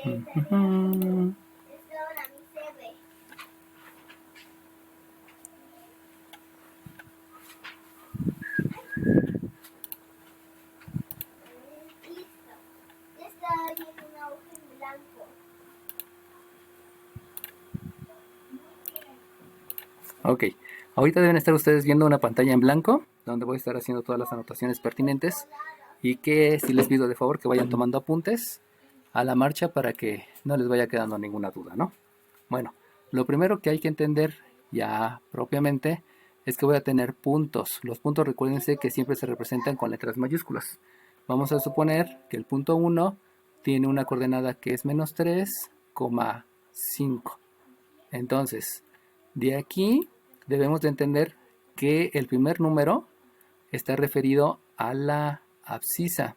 Ujú. Ok, ahorita deben estar ustedes viendo una pantalla en blanco donde voy a estar haciendo todas las anotaciones pertinentes y que si les pido de favor que vayan tomando apuntes a la marcha para que no les vaya quedando ninguna duda, ¿no? Bueno, lo primero que hay que entender ya propiamente es que voy a tener puntos. Los puntos, recuérdense que siempre se representan con letras mayúsculas. Vamos a suponer que el punto 1 tiene una coordenada que es menos 3,5. Entonces, de aquí debemos de entender que el primer número está referido a la abscisa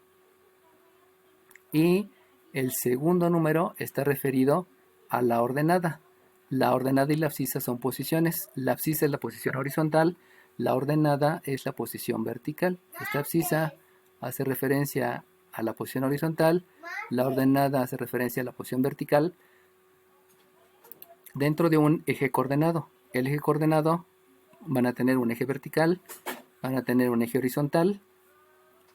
y el segundo número está referido a la ordenada. La ordenada y la abscisa son posiciones. La abscisa es la posición horizontal, la ordenada es la posición vertical. Esta abscisa hace referencia a la posición horizontal, la ordenada hace referencia a la posición vertical dentro de un eje coordenado. El eje coordenado van a tener un eje vertical, van a tener un eje horizontal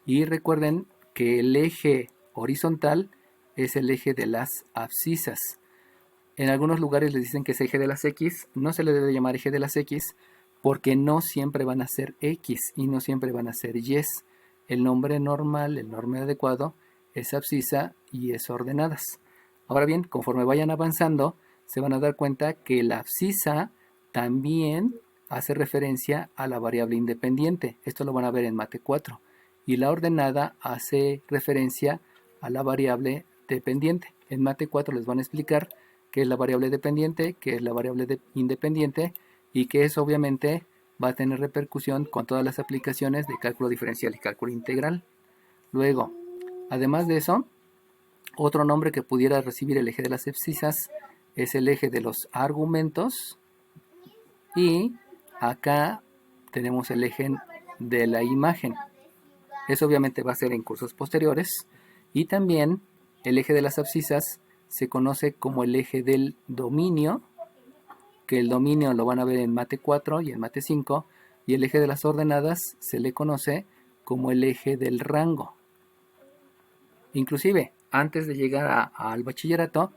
y recuerden que el eje horizontal es el eje de las abscisas. En algunos lugares les dicen que es eje de las X, no se le debe llamar eje de las X porque no siempre van a ser X y no siempre van a ser Y. El nombre normal, el nombre adecuado es abscisa y es ordenadas. Ahora bien, conforme vayan avanzando, se van a dar cuenta que la abscisa también hace referencia a la variable independiente. Esto lo van a ver en Mate 4. Y la ordenada hace referencia a la variable dependiente. En Mate 4 les van a explicar qué es la variable dependiente, qué es la variable independiente y que eso obviamente va a tener repercusión con todas las aplicaciones de cálculo diferencial y cálculo integral. Luego, además de eso, otro nombre que pudiera recibir el eje de las abscisas es el eje de los argumentos y acá tenemos el eje de la imagen. Eso obviamente va a ser en cursos posteriores y también el eje de las abscisas se conoce como el eje del dominio, que el dominio lo van a ver en Mate 4 y en Mate 5, y el eje de las ordenadas se le conoce como el eje del rango. Inclusive, antes de llegar al bachillerato,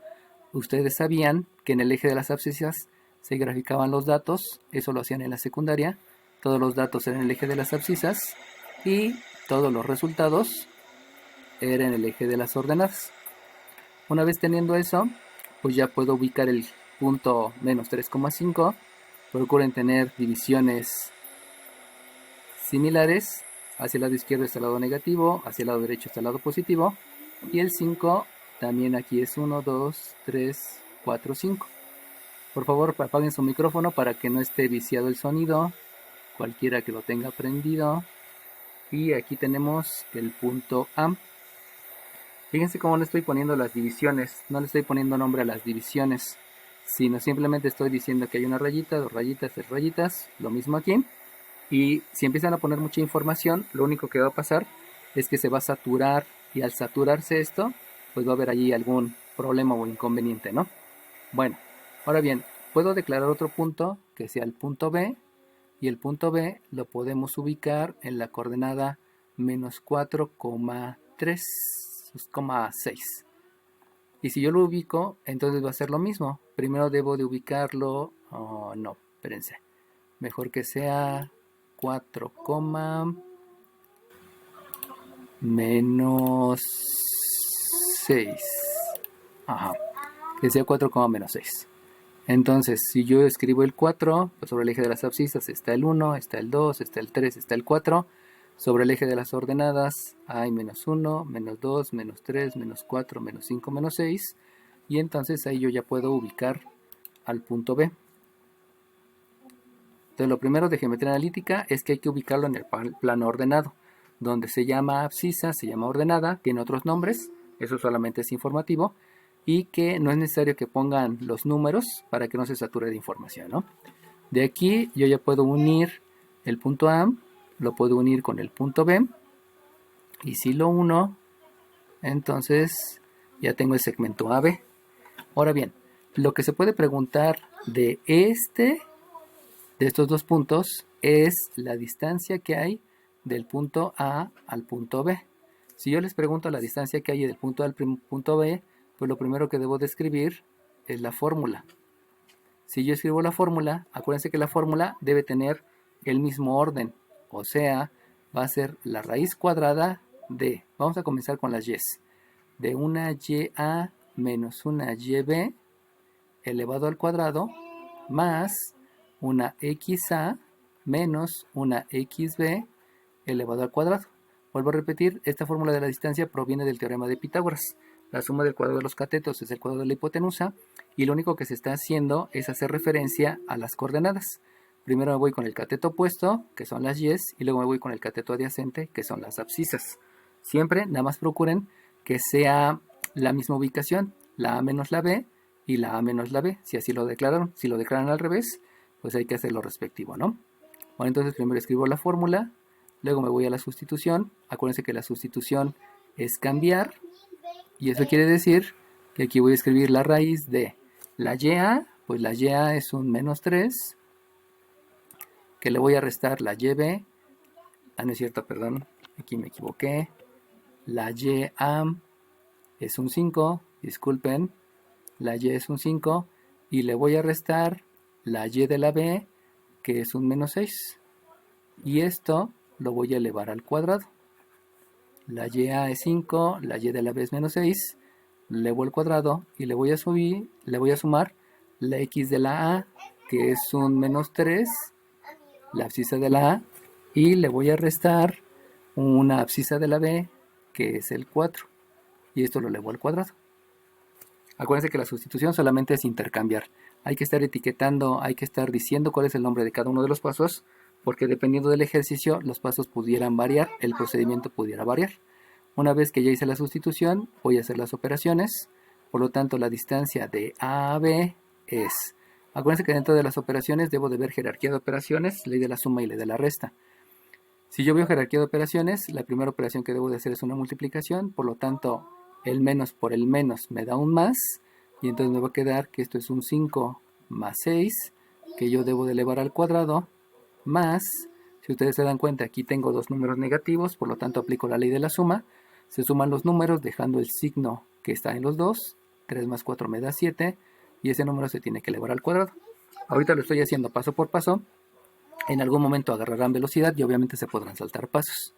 ustedes sabían que en el eje de las abscisas se graficaban los datos, eso lo hacían en la secundaria, todos los datos eran el eje de las abscisas y todos los resultados eran el eje de las ordenadas. Una vez teniendo eso, pues ya puedo ubicar el punto menos 3,5. Procuren tener divisiones similares. Hacia el lado izquierdo está el lado negativo, hacia el lado derecho está el lado positivo. Y el 5 también aquí es 1, 2, 3, 4, 5. Por favor, apaguen su micrófono para que no esté viciado el sonido. Cualquiera que lo tenga prendido. Y aquí tenemos el punto A. Fíjense cómo le estoy poniendo las divisiones. No le estoy poniendo nombre a las divisiones, sino simplemente estoy diciendo que hay una rayita, dos rayitas, tres rayitas. Lo mismo aquí. Y si empiezan a poner mucha información, lo único que va a pasar es que se va a saturar. Y al saturarse esto, pues va a haber allí algún problema o inconveniente, ¿no? Bueno, ahora bien, puedo declarar otro punto que sea el punto B. Y el punto B lo podemos ubicar en la coordenada menos 4,3,6. Y si yo lo ubico, entonces va a ser lo mismo. Primero debo de ubicarlo... Oh, no, espérense. Mejor que sea 4, menos 6. Ajá. Que sea 4, menos 6. Entonces, si yo escribo el 4, pues sobre el eje de las abscisas está el 1, está el 2, está el 3, está el 4. Sobre el eje de las ordenadas hay menos 1, menos 2, menos 3, menos 4, menos 5, menos 6. Y entonces ahí yo ya puedo ubicar al punto B. Entonces lo primero de geometría analítica es que hay que ubicarlo en el plano ordenado. Donde se llama abscisa, se llama ordenada, tiene otros nombres, eso solamente es informativo. Y que no es necesario que pongan los números para que no se sature de información, ¿no? De aquí yo ya puedo unir el punto A, lo puedo unir con el punto B, y si lo uno, entonces Ya tengo el segmento AB. Ahora bien, lo que se puede preguntar de estos dos puntos es la distancia que hay del punto A al punto B. Si yo les pregunto la distancia que hay del punto A al punto B, pues lo primero que debo de escribir es la fórmula. Si yo escribo la fórmula, acuérdense que la fórmula debe tener el mismo orden, o sea, va a ser la raíz cuadrada de, vamos a comenzar con las y's, de una ya menos una yb elevado al cuadrado más una xa menos una xb elevado al cuadrado. Vuelvo a repetir, esta fórmula de la distancia proviene del teorema de Pitágoras. La suma del cuadrado de los catetos es el cuadrado de la hipotenusa y lo único que se está haciendo es hacer referencia a las coordenadas. Primero me voy con el cateto opuesto, que son las y's, y luego me voy con el cateto adyacente, que son las abscisas. Siempre, nada más procuren que sea la misma ubicación, la A menos la B y la A menos la B, si así lo declararon. Si lo declaran al revés, pues hay que hacer lo respectivo, ¿no? Bueno, entonces primero escribo la fórmula, luego me voy a la sustitución. Acuérdense que la sustitución es cambiar, y eso quiere decir que aquí voy a escribir la raíz de la YA, pues la YA es un menos 3, que le voy a restar la YB, no es cierto, perdón, aquí me equivoqué, la YA es un 5, disculpen, la Y es un 5, y le voy a restar la Y de la B, que es un menos 6, y esto lo voy a elevar al cuadrado. La YA es 5, la Y de la B es menos 6, elevo al cuadrado y le voy a sumar la X de la A, que es un menos 3, la abscisa de la A, y le voy a restar una abscisa de la B, que es el 4, y esto lo elevo al cuadrado. Acuérdense que la sustitución solamente es intercambiar. Hay que estar etiquetando, hay que estar diciendo cuál es el nombre de cada uno de los pasos, porque dependiendo del ejercicio, los pasos pudieran variar, el procedimiento pudiera variar. Una vez que ya hice la sustitución, voy a hacer las operaciones. Por lo tanto, la distancia de A a B es... Acuérdense que dentro de las operaciones debo de ver jerarquía de operaciones, ley de la suma y ley de la resta. Si yo veo jerarquía de operaciones, la primera operación que debo de hacer es una multiplicación. Por lo tanto, el menos por el menos me da un más. Y entonces me va a quedar que esto es un 5 más 6, que yo debo de elevar al cuadrado, más, si ustedes se dan cuenta, aquí tengo dos números negativos, por lo tanto aplico la ley de la suma. Se suman los números dejando el signo que está en los dos. 3 más 4 me da 7, y ese número se tiene que elevar al cuadrado. Ahorita lo estoy haciendo paso por paso. En algún momento agarrarán velocidad y obviamente se podrán saltar pasos.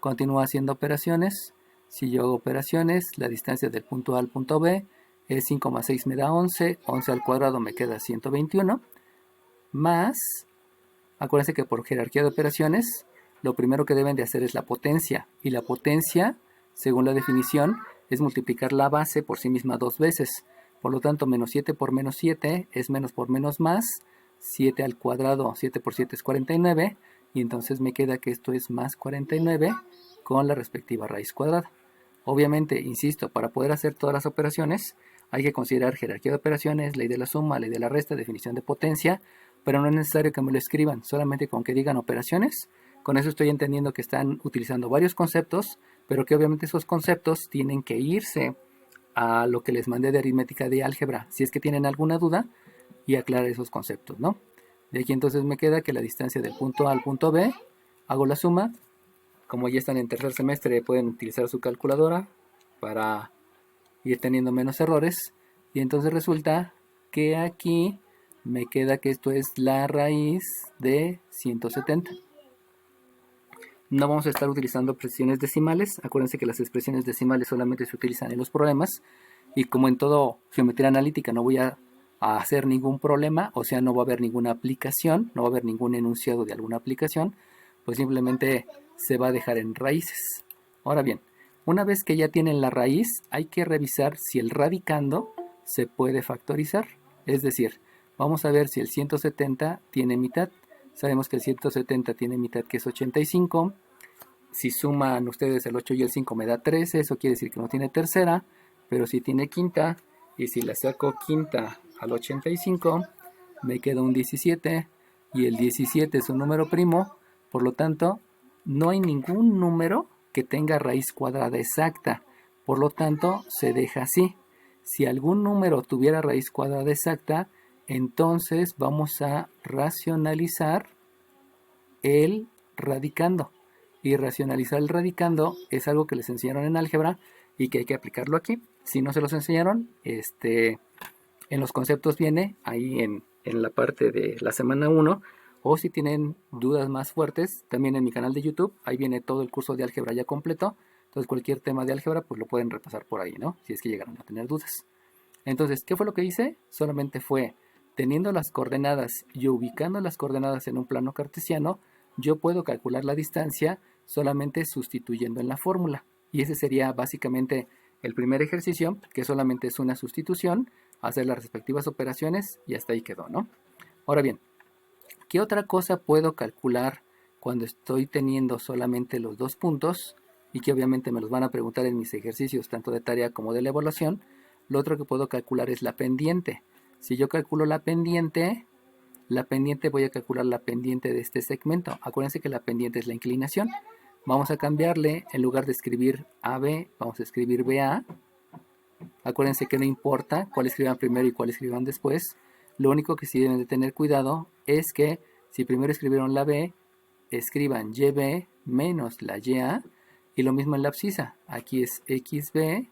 Continúo haciendo operaciones. Si yo hago operaciones, la distancia del punto A al punto B es 5 más 6 me da 11. 11 al cuadrado me queda 121. Más, acuérdense que por jerarquía de operaciones, lo primero que deben de hacer es la potencia. Y la potencia, según la definición, es multiplicar la base por sí misma dos veces. Por lo tanto, menos 7 por menos 7 es menos por menos más. 7 al cuadrado, 7 por 7 es 49. Y entonces me queda que esto es más 49 con la respectiva raíz cuadrada. Obviamente, insisto, para poder hacer todas las operaciones, hay que considerar jerarquía de operaciones, ley de la suma, ley de la resta, definición de potencia, pero no es necesario que me lo escriban, solamente con que digan operaciones. Con eso estoy entendiendo que están utilizando varios conceptos, pero que obviamente esos conceptos tienen que irse a lo que les mandé de aritmética de álgebra, si es que tienen alguna duda, y aclarar esos conceptos, ¿no? De aquí entonces me queda que la distancia del punto A al punto B, hago la suma. Como ya están en tercer semestre, pueden utilizar su calculadora para ir teniendo menos errores. Y entonces resulta que aquí me queda que esto es la raíz de 170. No vamos a estar utilizando expresiones decimales. Acuérdense que las expresiones decimales solamente se utilizan en los problemas. Y como en todo geometría analítica no voy a hacer ningún problema, o sea, no va a haber ninguna aplicación, no va a haber ningún enunciado de alguna aplicación, pues simplemente se va a dejar en raíces. Ahora bien, una vez que ya tienen la raíz, hay que revisar si el radicando se puede factorizar. Es decir, vamos a ver si el 170 tiene mitad. Sabemos que el 170 tiene mitad, que es 85. Si suman ustedes el 8 y el 5 me da 13. Eso quiere decir que no tiene tercera, pero sí tiene quinta. Y si la saco quinta al 85, me queda un 17. Y el 17 es un número primo. Por lo tanto, no hay ningún número que tenga raíz cuadrada exacta. Por lo tanto, se deja así. Si algún número tuviera raíz cuadrada exacta, entonces vamos a racionalizar el radicando. Y racionalizar el radicando es algo que les enseñaron en álgebra y que hay que aplicarlo aquí. Si no se los enseñaron, en los conceptos viene ahí en la parte de la semana 1. O si tienen dudas más fuertes, también en mi canal de YouTube, ahí viene todo el curso de álgebra ya completo. Entonces cualquier tema de álgebra pues lo pueden repasar por ahí, ¿no? Si es que llegaron a tener dudas. Entonces, ¿qué fue lo que hice? Solamente fue teniendo las coordenadas y ubicando las coordenadas en un plano cartesiano, yo puedo calcular la distancia solamente sustituyendo en la fórmula. Y ese sería básicamente el primer ejercicio, que solamente es una sustitución, hacer las respectivas operaciones y hasta ahí quedó, ¿no? Ahora bien, ¿qué otra cosa puedo calcular cuando estoy teniendo solamente los dos puntos? Y que obviamente me los van a preguntar en mis ejercicios, tanto de tarea como de la evaluación. Lo otro que puedo calcular es la pendiente. Si yo calculo la pendiente voy a calcular la pendiente de este segmento. Acuérdense que la pendiente es la inclinación. Vamos a cambiarle, en lugar de escribir AB, vamos a escribir BA. Acuérdense que no importa cuál escriban primero y cuál escriban después. Lo único que sí deben de tener cuidado es que si primero escribieron la B, escriban YB menos la YA. Y lo mismo en la abscisa. Aquí es XB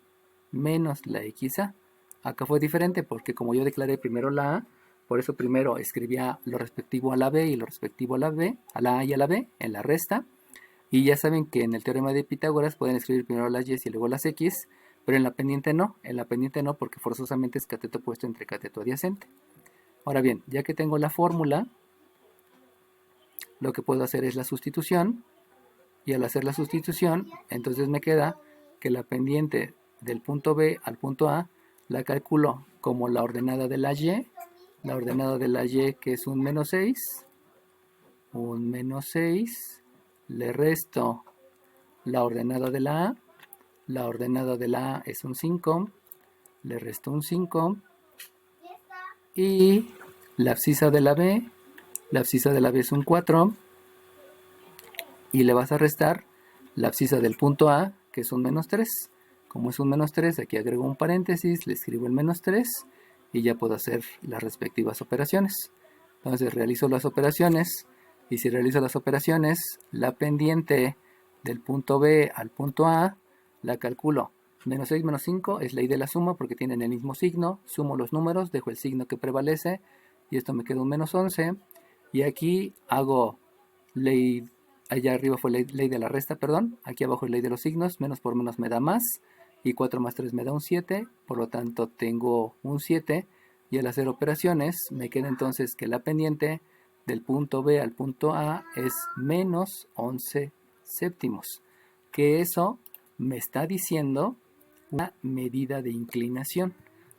menos la XA. Acá fue diferente porque como yo declaré primero la A, por eso primero escribía lo respectivo a la B y lo respectivo a la B, a la A y a la B en la resta. Y ya saben que en el teorema de Pitágoras pueden escribir primero las Y y luego las X, pero en la pendiente no. En la pendiente no porque forzosamente es cateto opuesto entre cateto adyacente. Ahora bien, ya que tengo la fórmula, lo que puedo hacer es la sustitución. Y al hacer la sustitución, entonces me queda que la pendiente del punto B al punto A la calculo como la ordenada de la Y que es un menos 6, le resto la ordenada de la A es un 5, le resto un 5, y la abscisa de la B es un 4, y le vas a restar la abscisa del punto A, que es un menos 3. Como es un menos 3, aquí agrego un paréntesis, le escribo el menos 3 y ya puedo hacer las respectivas operaciones. Entonces realizo las operaciones y si realizo las operaciones, la pendiente del punto B al punto A la calculo. Menos 6 menos 5 es ley de la suma porque tienen el mismo signo. Sumo los números, dejo el signo que prevalece y esto me queda un menos 11. Y aquí hago ley. Allá arriba fue ley de la resta, perdón. Aquí abajo es ley de los signos. Menos por menos me da más. Y 4 más 3 me da un 7. Por lo tanto tengo un 7. Y al hacer operaciones me queda entonces que la pendiente del punto B al punto A es menos 11 séptimos. Que eso me está diciendo una medida de inclinación.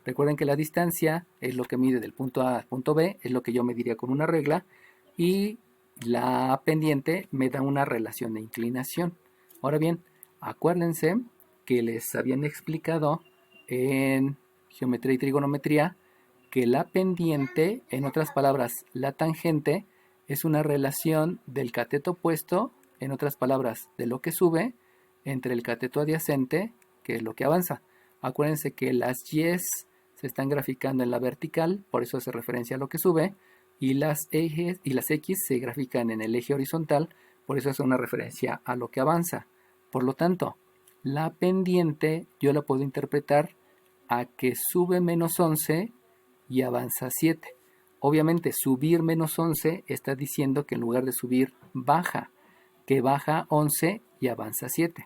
Recuerden que la distancia es lo que mide del punto A al punto B. Es lo que yo mediría con una regla. Y la pendiente me da una relación de inclinación. Ahora bien, acuérdense que les habían explicado en geometría y trigonometría que la pendiente, en otras palabras, la tangente, es una relación del cateto opuesto, en otras palabras, de lo que sube, entre el cateto adyacente, que es lo que avanza. Acuérdense que las Y's se están graficando en la vertical, por eso hace referencia a lo que sube, y las X se grafican en el eje horizontal, por eso hace una referencia a lo que avanza. Por lo tanto, la pendiente yo la puedo interpretar a que sube menos 11 y avanza 7. Obviamente subir menos 11 está diciendo que en lugar de subir baja, que baja 11 y avanza 7.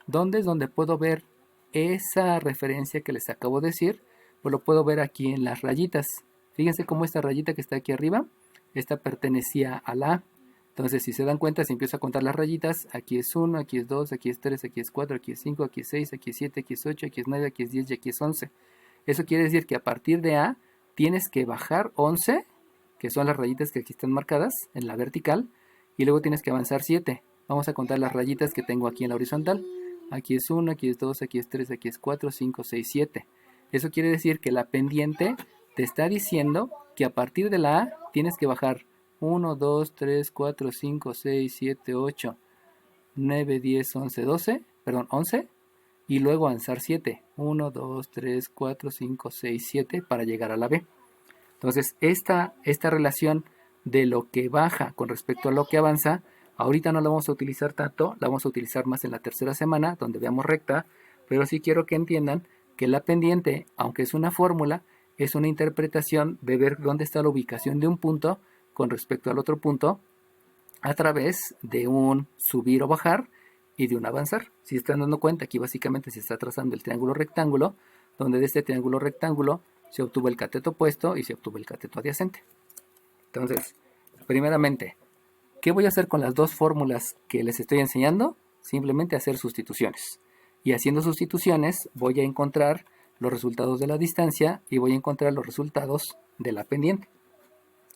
¿Dónde es donde puedo ver esa referencia que les acabo de decir? Pues lo puedo ver aquí en las rayitas. Fíjense cómo esta rayita que está aquí arriba, esta pertenecía a la A. Entonces, si se dan cuenta, si empiezo a contar las rayitas, aquí es 1, aquí es 2, aquí es 3, aquí es 4, aquí es 5, aquí es 6, aquí es 7, aquí es 8, aquí es 9, aquí es 10 y aquí es 11. Eso quiere decir que a partir de A tienes que bajar 11, que son las rayitas que aquí están marcadas en la vertical, y luego tienes que avanzar 7. Vamos a contar las rayitas que tengo aquí en la horizontal. Aquí es 1, aquí es 2, aquí es 3, aquí es 4, 5, 6, 7. Eso quiere decir que la pendiente te está diciendo que a partir de la A tienes que bajar 1, 2, 3, 4, 5, 6, 7, 8, 9, 10, 11, 12, perdón, 11. y luego avanzar 7. 1, 2, 3, 4, 5, 6, 7 para llegar a la B. Entonces, esta relación de lo que baja con respecto a lo que avanza, ahorita no la vamos a utilizar tanto, la vamos a utilizar más en la tercera semana, donde veamos recta, pero sí quiero que entiendan que la pendiente, aunque es una fórmula, es una interpretación de ver dónde está la ubicación de un punto con respecto al otro punto a través de un subir o bajar y de un avanzar. Si están dando cuenta, aquí básicamente se está trazando el triángulo rectángulo, donde de este triángulo rectángulo se obtuvo el cateto opuesto y se obtuvo el cateto adyacente. Entonces, primeramente, ¿qué voy a hacer con las dos fórmulas que les estoy enseñando? Simplemente hacer sustituciones. Y haciendo sustituciones voy a encontrar los resultados de la distancia y voy a encontrar los resultados de la pendiente.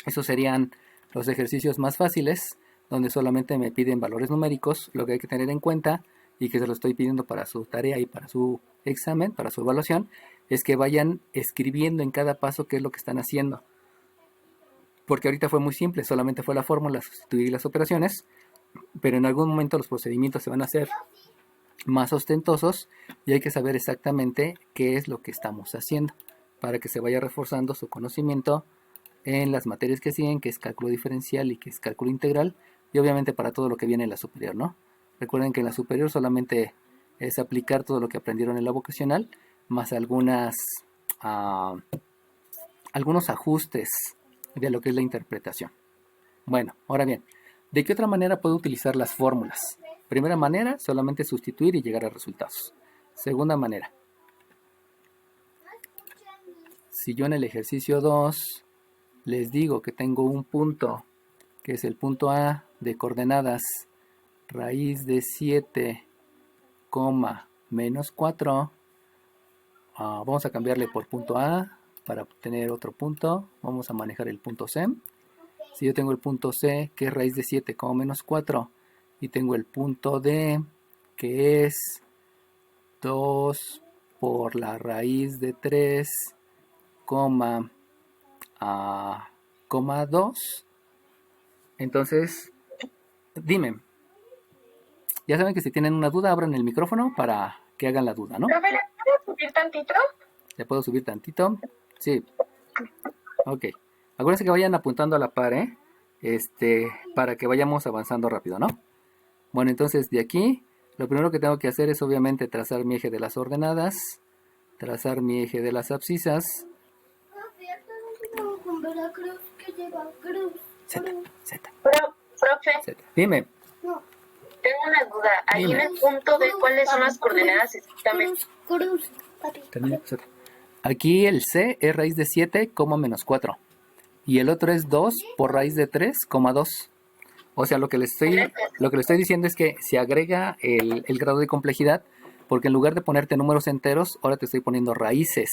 Esos serían los ejercicios más fáciles, donde solamente me piden valores numéricos. Lo que hay que tener en cuenta, y que se lo estoy pidiendo para su tarea y para su examen, para su evaluación, es que vayan escribiendo en cada paso qué es lo que están haciendo. Porque ahorita fue muy simple, solamente fue la fórmula, sustituir las operaciones, pero en algún momento los procedimientos se van a hacer más ostentosos y hay que saber exactamente qué es lo que estamos haciendo para que se vaya reforzando su conocimiento en las materias que siguen, que es cálculo diferencial y que es cálculo integral, y obviamente para todo lo que viene en la superior, ¿no? Recuerden que en la superior solamente es aplicar todo lo que aprendieron en la vocacional, más algunos ajustes de lo que es la interpretación. Bueno, ahora bien, ¿de qué otra manera puedo utilizar las fórmulas? Primera manera, solamente sustituir y llegar a resultados. Segunda manera, si yo en el ejercicio 2 les digo que tengo un punto, que es el punto A de coordenadas raíz de 7, menos 4, vamos a cambiarle por punto A para obtener otro punto. Vamos a manejar el punto C. Si yo tengo el punto C, que es raíz de 7, menos 4, y tengo el punto D, que es 2 por la raíz de 3, 2. Entonces, dime, ya saben que si tienen una duda, abran el micrófono para que hagan la duda, ¿no? ¿Profe, ¿le puedo subir tantito? ¿Le puedo subir tantito? Sí. Ok. Acuérdense que vayan apuntando a la par, ¿eh? Para que vayamos avanzando rápido, ¿no? Bueno, entonces de aquí, lo primero que tengo que hacer es obviamente trazar mi eje de las ordenadas, trazar mi eje de las abscisas. Z. Profe, Dime. tengo una duda. Ahí Dime. en el punto de cuáles son las coordenadas exactamente. Termina con Z. Aquí el C es raíz de 7, menos 4. Y el otro es 2 por raíz de 3, 2. O sea, lo que le estoy diciendo es que se agrega el grado de complejidad, porque en lugar de ponerte números enteros, ahora te estoy poniendo raíces.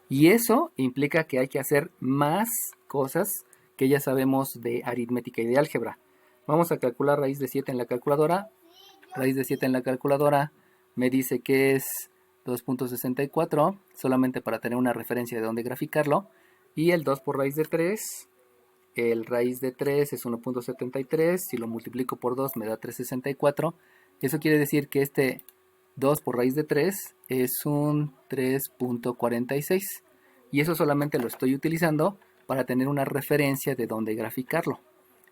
Y eso implica que hay que hacer más cosas que ya sabemos de aritmética y de álgebra. Vamos a calcular raíz de 7 en la calculadora. Raíz de 7 en la calculadora me dice que es 2.64, solamente para tener una referencia de dónde graficarlo. Y el 2 por raíz de 3, el raíz de 3 es 1.73, si lo multiplico por 2 me da 3.64. Eso quiere decir que este 2 por raíz de 3 es un 3.46. Y eso solamente lo estoy utilizando para tener una referencia de dónde graficarlo.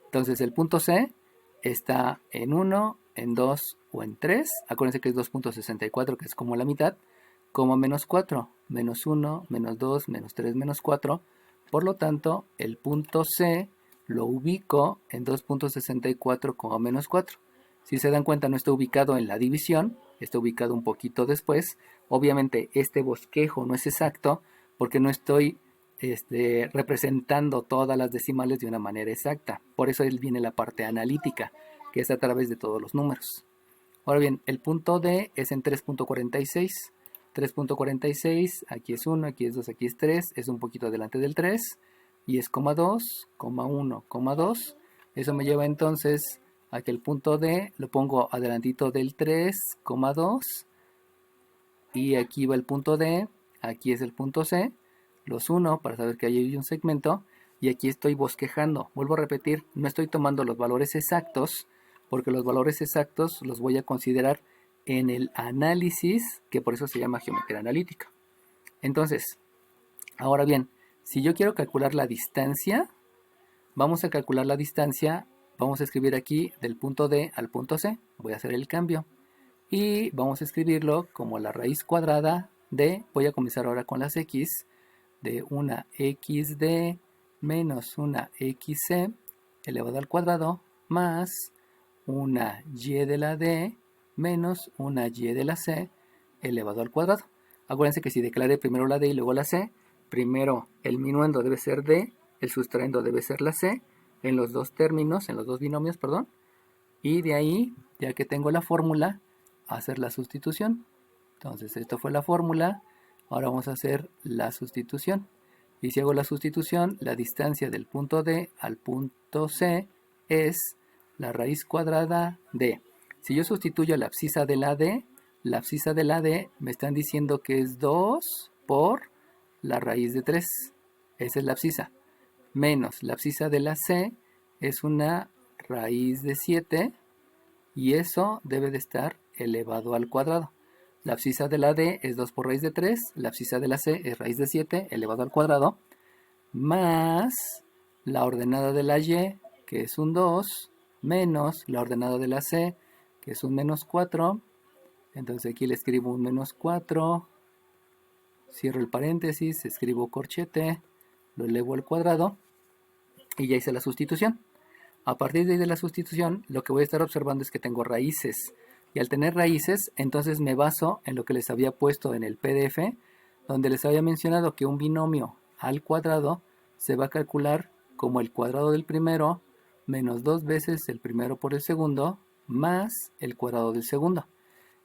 Entonces el punto C está en 1, en 2 o en 3. Acuérdense que es 2.64, que es como la mitad, menos 4, menos 1, menos 2, menos 3, menos 4. Por lo tanto, el punto C lo ubico en 2.64, menos 4. Si se dan cuenta, no está ubicado en la división, está ubicado un poquito después. Obviamente este bosquejo no es exacto porque no estoy representando todas las decimales de una manera exacta. Por eso viene la parte analítica, que es a través de todos los números. Ahora bien, el punto D es en 3.46. 3.46, aquí es 1, aquí es 2, aquí es 3, es un poquito adelante del 3, y es 2, 1, 2. Eso me lleva entonces a que el punto D lo pongo adelantito del 3, 2, y aquí va el punto D, aquí es el punto C, los 1 para saber que ahí hay un segmento, y aquí estoy bosquejando. Vuelvo a repetir, no estoy tomando los valores exactos, porque los valores exactos los voy a considerar en el análisis, que por eso se llama geometría analítica. Entonces, ahora bien, si yo quiero calcular la distancia, vamos a calcular la distancia, vamos a escribir aquí del punto D al punto C, voy a hacer el cambio, y vamos a escribirlo como la raíz cuadrada de, voy a comenzar ahora con las X, de una XD menos una XC elevado al cuadrado más una Y de la D menos una Y de la C elevado al cuadrado. Acuérdense que si declaré primero la D y luego la C, primero el minuendo debe ser D, el sustraendo debe ser la C, en los dos términos, en los dos binomios, perdón, y de ahí, ya que tengo la fórmula, hacer la sustitución. Entonces, esto fue la fórmula, ahora vamos a hacer la sustitución. Y si hago la sustitución, la distancia del punto D al punto C es la raíz cuadrada de. Si yo sustituyo la abscisa de la D me están diciendo que es 2 por la raíz de 3. Esa es la abscisa. Menos la abscisa de la C es una raíz de 7 y eso debe de estar elevado al cuadrado. La abscisa de la D es 2 por raíz de 3, la abscisa de la C es raíz de 7 elevado al cuadrado, más la ordenada de la Y, que es un 2, menos la ordenada de la C, que es un menos 4. Entonces aquí le escribo un menos 4, cierro el paréntesis, escribo corchete, lo elevo al cuadrado y ya hice la sustitución. A partir de la sustitución, lo que voy a estar observando es que tengo raíces. Y al tener raíces, entonces me baso en lo que les había puesto en el PDF, donde les había mencionado que un binomio al cuadrado se va a calcular como el cuadrado del primero menos 2 veces el primero por el segundo más el cuadrado del segundo.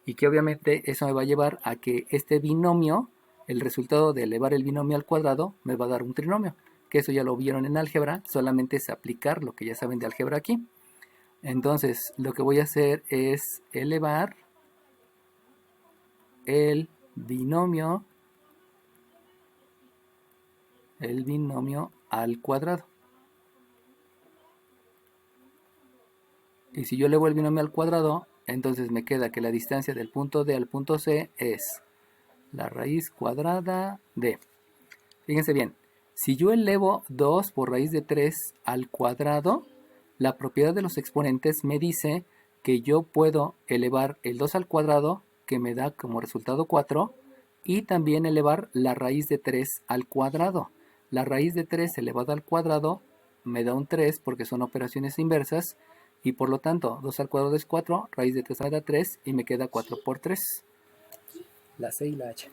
Y que obviamente eso me va a llevar a que este binomio, el resultado de elevar el binomio al cuadrado, me va a dar un trinomio. Que eso ya lo vieron en álgebra, solamente es aplicar lo que ya saben de álgebra aquí. Entonces, lo que voy a hacer es elevar el binomio al cuadrado. Y si yo elevo el binomio al cuadrado, entonces me queda que la distancia del punto D al punto C es la raíz cuadrada de. Fíjense bien, si yo elevo 2 por raíz de 3 al cuadrado, la propiedad de los exponentes me dice que yo puedo elevar el 2 al cuadrado, que me da como resultado 4, y también elevar la raíz de 3 al cuadrado. La raíz de 3 elevada al cuadrado me da un 3 porque son operaciones inversas, y por lo tanto 2 al cuadrado es 4, raíz de 3 me da 3 y me queda 4 por 3. La C y la H.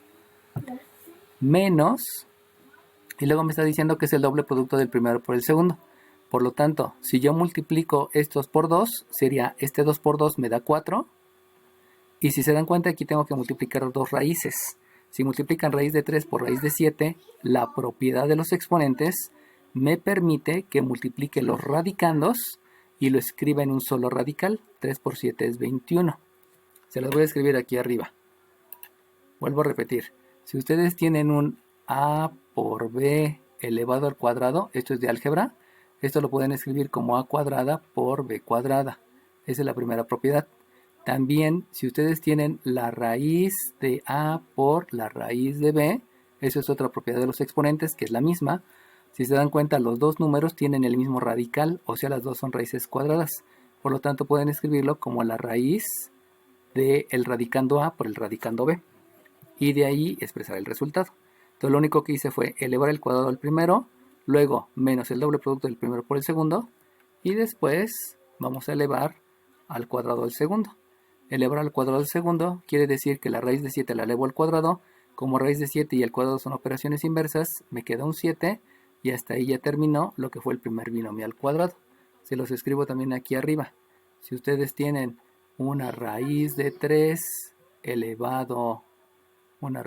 Menos, y luego me está diciendo que es el doble producto del primero por el segundo. Por lo tanto, si yo multiplico estos por 2, sería este 2 por 2 me da 4. Y si se dan cuenta, aquí tengo que multiplicar dos raíces. Si multiplican raíz de 3 por raíz de 7, la propiedad de los exponentes me permite que multiplique los radicandos y lo escriba en un solo radical. 3 por 7 es 21. Se los voy a escribir aquí arriba. Vuelvo a repetir. Si ustedes tienen un a por b elevado al cuadrado, esto es de álgebra, esto lo pueden escribir como a cuadrada por b cuadrada. Esa es la primera propiedad. También, si ustedes tienen la raíz de a por la raíz de b, eso es otra propiedad de los exponentes, que es la misma. Si se dan cuenta, los dos números tienen el mismo radical, o sea, las dos son raíces cuadradas. Por lo tanto, pueden escribirlo como la raíz del radicando a por el radicando b. Y de ahí expresar el resultado. Entonces, lo único que hice fue elevar el cuadrado al primero, luego menos el doble producto del primero por el segundo, y después vamos a elevar al cuadrado del segundo. Elevar al cuadrado del segundo quiere decir que la raíz de 7 la elevo al cuadrado. Como raíz de 7 y el cuadrado son operaciones inversas, me queda un 7 y hasta ahí ya terminó lo que fue el primer binomio al cuadrado. Se los escribo también aquí arriba. Si ustedes tienen una raíz de 3 elevado una...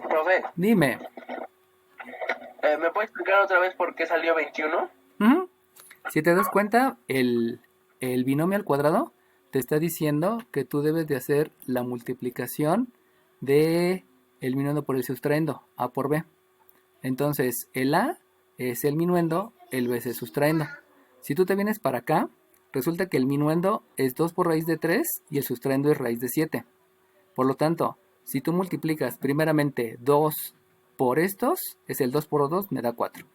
Profe, Dime. ¿Me puede explicar otra vez por qué salió 21? Si te das cuenta, el binomio al cuadrado te está diciendo que tú debes de hacer la multiplicación de el minuendo por el sustraendo, a por b. Entonces, el a es el minuendo, el b es el sustraendo. Si tú te vienes para acá, Resulta que el minuendo es 2 por raíz de 3 y el sustraendo es raíz de 7. Por lo tanto, si tú multiplicas primeramente 2 por estos, es el 2 por 2, me da 4.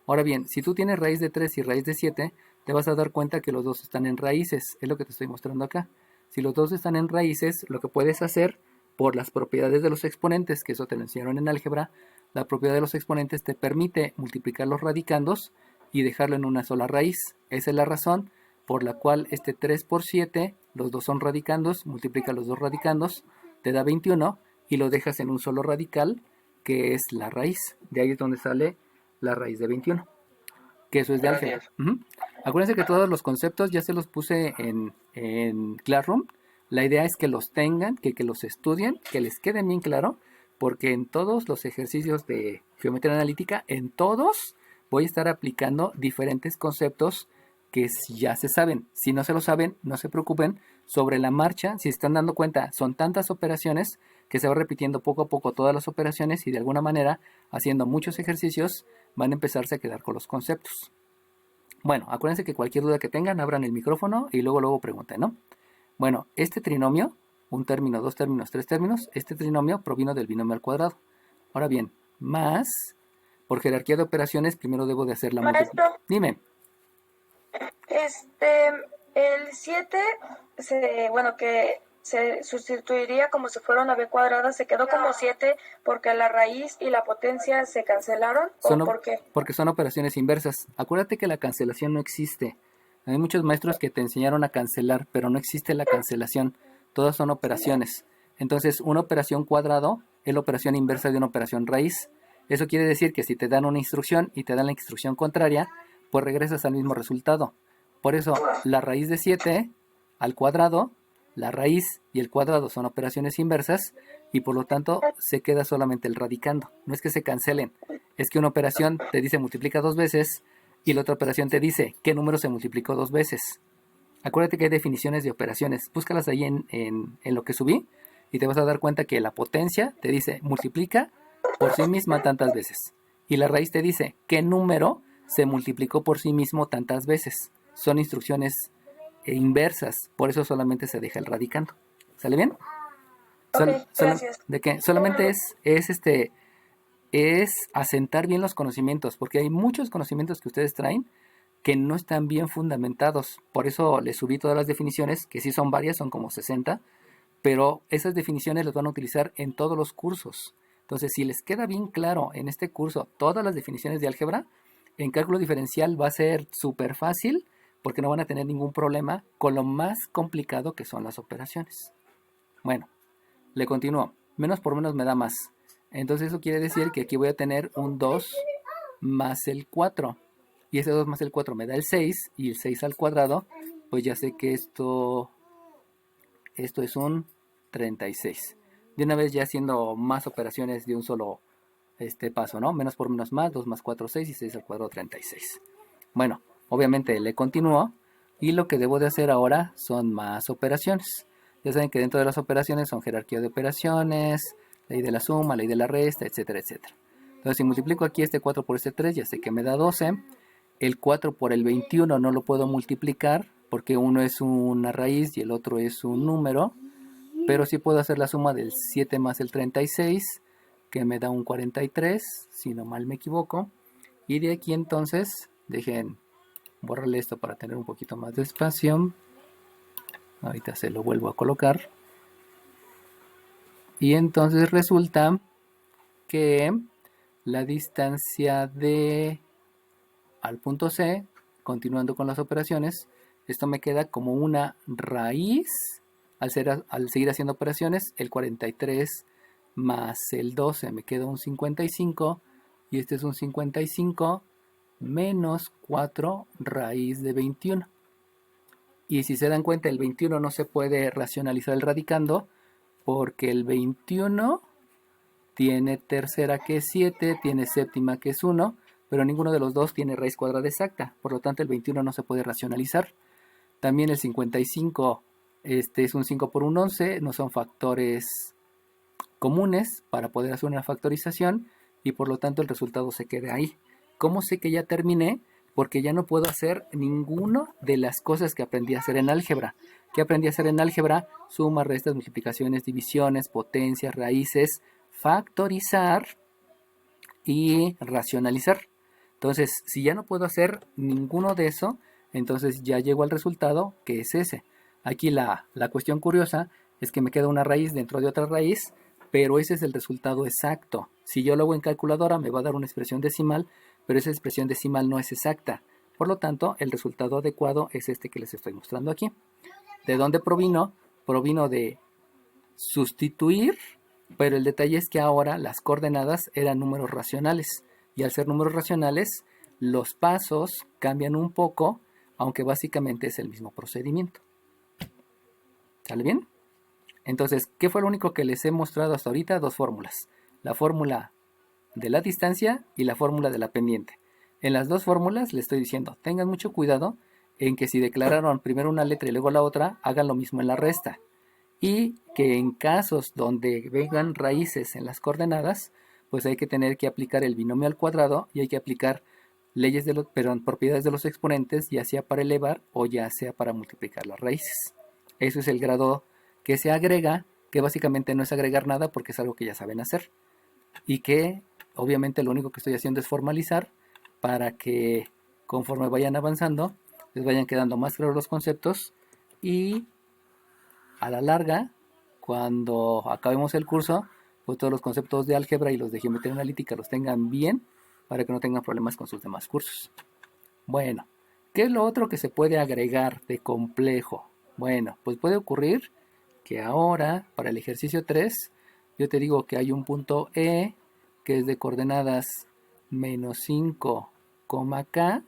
Ahora bien, si tú tienes raíz de 3 y raíz de 7, te vas a dar cuenta que los dos están en raíces. Es lo que te estoy mostrando acá. Si los dos están en raíces, lo que puedes hacer por las propiedades de los exponentes, que eso te lo enseñaron en álgebra, la propiedad de los exponentes te permite multiplicar los radicandos y dejarlo en una sola raíz. Esa es la razón por la cual este 3 por 7, los dos son radicandos, multiplica los dos radicandos, te da 21 y lo dejas en un solo radical, que es la raíz. De ahí es donde sale la raíz de 21, que eso es de álgebra. Acuérdense que todos los conceptos ya se los puse en Classroom. La idea es que los tengan, que los estudien, que les queden bien claro, porque en todos los ejercicios de geometría analítica, en todos voy a estar aplicando diferentes conceptos que ya se saben. Si no se lo saben, no se preocupen. Sobre la marcha, si se están dando cuenta, son tantas operaciones que se va repitiendo poco a poco todas las operaciones y de alguna manera, haciendo muchos ejercicios, van a empezarse a quedar con los conceptos. Bueno, acuérdense que cualquier duda que tengan, abran el micrófono y luego pregunten, ¿no? Bueno, este trinomio, un término, dos términos, tres términos, este trinomio provino del binomio al cuadrado. Ahora bien, más, por jerarquía de operaciones, primero debo de hacer la multiplicación. Dime. El 7, que se sustituiría como si fuera una b cuadrada, se quedó como 7 porque la raíz y la potencia se cancelaron, ¿o por qué? Porque son operaciones inversas. Acuérdate que la cancelación no existe. Hay muchos maestros que te enseñaron a cancelar, pero no existe la cancelación. Todas son operaciones. Entonces, una operación cuadrado es la operación inversa de una operación raíz. Eso quiere decir que si te dan una instrucción y te dan la instrucción contraria, pues regresas al mismo resultado. Por eso, la raíz de 7 al cuadrado, la raíz y el cuadrado son operaciones inversas y por lo tanto se queda solamente el radicando. No es que se cancelen, es que una operación te dice multiplica 2 veces y la otra operación te dice qué número se multiplicó 2 veces. Acuérdate que hay definiciones de operaciones. Búscalas ahí en lo que subí y te vas a dar cuenta que la potencia te dice multiplica por sí misma tantas veces. Y la raíz te dice qué número se multiplicó por sí mismo tantas veces. Son instrucciones inversas, por eso solamente se deja el radicando. ¿Sale bien? Gracias. ¿De qué? Solamente es asentar bien los conocimientos, porque hay muchos conocimientos que ustedes traen que no están bien fundamentados. Por eso les subí todas las definiciones, que sí son varias, son como 60, pero esas definiciones las van a utilizar en todos los cursos. Entonces, si les queda bien claro en este curso todas las definiciones de álgebra, en cálculo diferencial va a ser súper fácil, porque no van a tener ningún problema con lo más complicado que son las operaciones. Bueno, le continúo. Menos por menos me da más. Entonces eso quiere decir que aquí voy a tener un 2 más el 4. Y ese 2 más el 4 me da el 6. Y el 6 al cuadrado, pues ya sé que esto es un 36. De una vez ya haciendo más operaciones de un solo paso, ¿no? Menos por menos más, 2 más 4, 6 y 6 al cuadrado, 36. Bueno. Obviamente le continúo y lo que debo de hacer ahora son más operaciones. Ya saben que dentro de las operaciones son jerarquía de operaciones, ley de la suma, ley de la resta, etcétera, etcétera. Entonces si multiplico aquí este 4 por este 3, ya sé que me da 12. El 4 por el 21 no lo puedo multiplicar porque uno es una raíz y el otro es un número. Pero sí puedo hacer la suma del 7 más el 36, que me da un 43, si no mal me equivoco. Y de aquí entonces, dejen borrarle esto para tener un poquito más de espacio. Ahorita se lo vuelvo a colocar. Y entonces resulta que la distancia de al punto C, continuando con las operaciones, esto me queda como una raíz. Al seguir haciendo operaciones, el 43 más el 12 me queda un 55. Y este es un 55 menos 4 raíz de 21. Y si se dan cuenta, el 21 no se puede racionalizar el radicando, porque el 21 tiene tercera que es 7, tiene séptima que es 1, pero ninguno de los dos tiene raíz cuadrada exacta. Por lo tanto, el 21 no se puede racionalizar. También el 55 es un 5 por un 11, no son factores comunes para poder hacer una factorización, y por lo tanto el resultado se queda ahí. ¿Cómo sé que ya terminé? porque ya no puedo hacer ninguna de las cosas que aprendí a hacer en álgebra. ¿Qué aprendí a hacer en álgebra? Sumas, restas, multiplicaciones, divisiones, potencias, raíces, factorizar y racionalizar. Entonces, si ya no puedo hacer ninguno de eso, entonces ya llego al resultado que es ese. Aquí la cuestión curiosa es que me queda una raíz dentro de otra raíz, pero ese es el resultado exacto. Si yo lo hago en calculadora me va a dar una expresión decimal, pero esa expresión decimal no es exacta. Por lo tanto, el resultado adecuado es este que les estoy mostrando aquí. ¿De dónde provino? Provino de sustituir, pero el detalle es que ahora las coordenadas eran números racionales. Y al ser números racionales, los pasos cambian un poco, aunque básicamente es el mismo procedimiento. ¿Sale bien? Entonces, ¿qué fue lo único que les he mostrado hasta ahorita? Dos fórmulas. La fórmula de la distancia y la fórmula de la pendiente. En las dos fórmulas les estoy diciendo, tengan mucho cuidado en que si declararon primero una letra y luego la otra, hagan lo mismo en la resta. Y que en casos donde vengan raíces en las coordenadas, pues hay que tener que aplicar el binomio al cuadrado y hay que aplicar leyes de propiedades de los exponentes, ya sea para elevar o ya sea para multiplicar las raíces. Eso es el grado que se agrega, que básicamente no es agregar nada porque es algo que ya saben hacer. Y que obviamente lo único que estoy haciendo es formalizar para que conforme vayan avanzando les vayan quedando más claros los conceptos y a la larga, cuando acabemos el curso, pues todos los conceptos de álgebra y los de geometría analítica los tengan bien para que no tengan problemas con sus demás cursos. Bueno, ¿qué es lo otro que se puede agregar de complejo? Bueno, pues puede ocurrir que ahora, para el ejercicio 3, yo te digo que hay un punto E que es de coordenadas menos 5, K,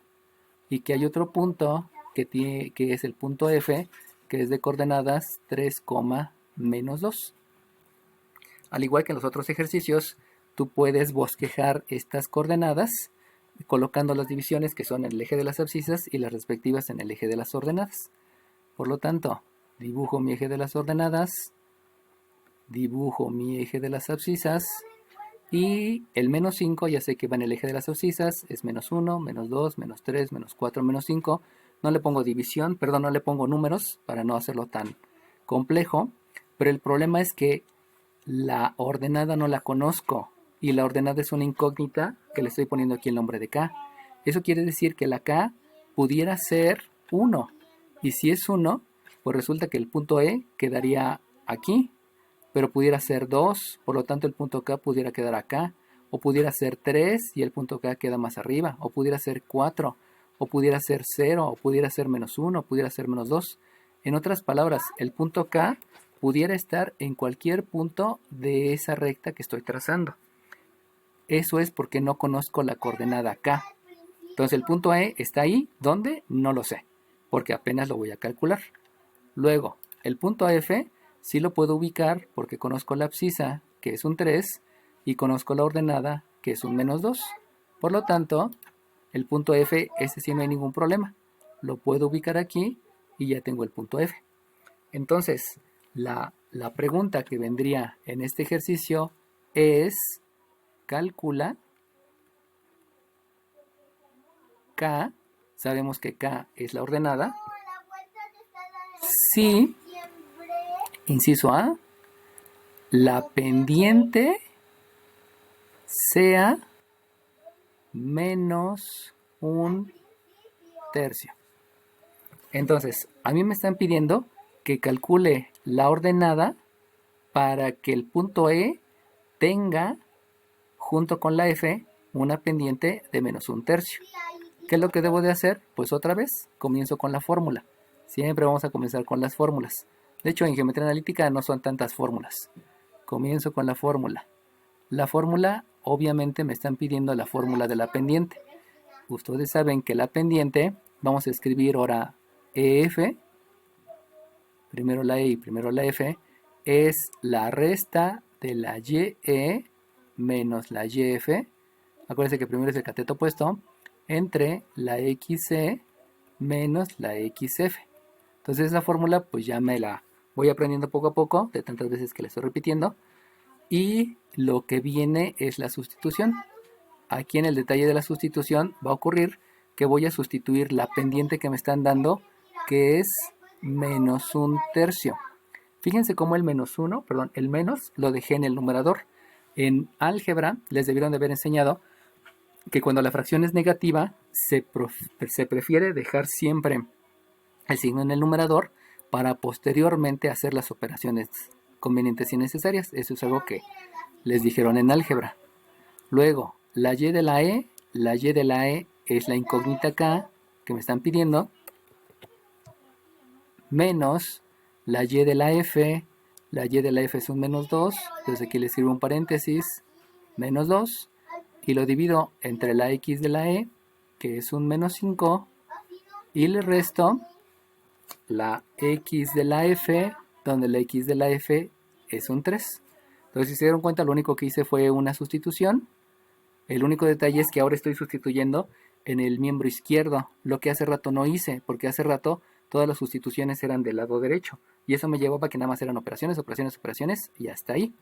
y que hay otro punto que es el punto F, que es de coordenadas 3, menos 2. Al igual que en los otros ejercicios, tú puedes bosquejar estas coordenadas colocando las divisiones que son en el eje de las abscisas y las respectivas en el eje de las ordenadas. Por lo tanto, dibujo mi eje de las ordenadas, dibujo mi eje de las abscisas y el menos 5 ya sé que va en el eje de las abscisas, es menos 1, menos 2, menos 3, menos 4, menos 5. No le pongo división, no le pongo números para no hacerlo tan complejo, pero el problema es que la ordenada no la conozco y la ordenada es una incógnita que le estoy poniendo aquí el nombre de K. Eso quiere decir que la K pudiera ser 1 y si es 1, pues resulta que el punto E quedaría aquí, pero pudiera ser 2, por lo tanto el punto K pudiera quedar acá, o pudiera ser 3 y el punto K queda más arriba, o pudiera ser 4, o pudiera ser 0, o pudiera ser menos 1, o pudiera ser menos 2. En otras palabras, el punto K pudiera estar en cualquier punto de esa recta que estoy trazando. Eso es porque no conozco la coordenada K. Entonces el punto E está ahí, ¿dónde? No lo sé, porque apenas lo voy a calcular. Luego, el punto F sí lo puedo ubicar porque conozco la abscisa, que es un 3, y conozco la ordenada, que es un menos 2. Por lo tanto, el punto F, ese sí no hay ningún problema. Lo puedo ubicar aquí y ya tengo el punto F. Entonces, la pregunta que vendría en este ejercicio es, calcula K, sabemos que K es la ordenada, si, inciso A, la pendiente sea menos un tercio. Entonces, a mí me están pidiendo que calcule la ordenada para que el punto E tenga, junto con la F, una pendiente de menos un tercio. ¿Qué es lo que debo de hacer? Pues otra vez, comienzo con la fórmula. Siempre vamos a comenzar con las fórmulas. De hecho, en geometría analítica no son tantas fórmulas. Comienzo con la fórmula. La fórmula, obviamente, me están pidiendo la fórmula de la pendiente. Ustedes saben que la pendiente, vamos a escribir ahora EF, primero la E y primero la F, es la resta de la YE menos la YF. Acuérdense que primero es el cateto opuesto, entre la XC menos la XF. Entonces esa fórmula pues ya me la voy aprendiendo poco a poco, de tantas veces que la estoy repitiendo. Y lo que viene es la sustitución. Aquí en el detalle de la sustitución va a ocurrir que voy a sustituir la pendiente que me están dando, que es menos un tercio. Fíjense cómo el menos lo dejé en el numerador. En álgebra les debieron de haber enseñado que cuando la fracción es negativa, se prefiere dejar siempre el signo en el numerador para posteriormente hacer las operaciones convenientes y necesarias. Eso es algo que les dijeron en álgebra. Luego, la y de la e es la incógnita acá que me están pidiendo, menos la y de la f es un menos 2, entonces aquí le escribo un paréntesis, menos 2, y lo divido entre la x de la e, que es un menos 5, y le resto la x de la f, donde la x de la f es un 3. Entonces, si se dieron cuenta, lo único que hice fue una sustitución. El único detalle es que ahora estoy sustituyendo en el miembro izquierdo, lo que hace rato no hice, porque hace rato todas las sustituciones eran del lado derecho, y eso me llevaba a que nada más eran operaciones, y hasta ahí.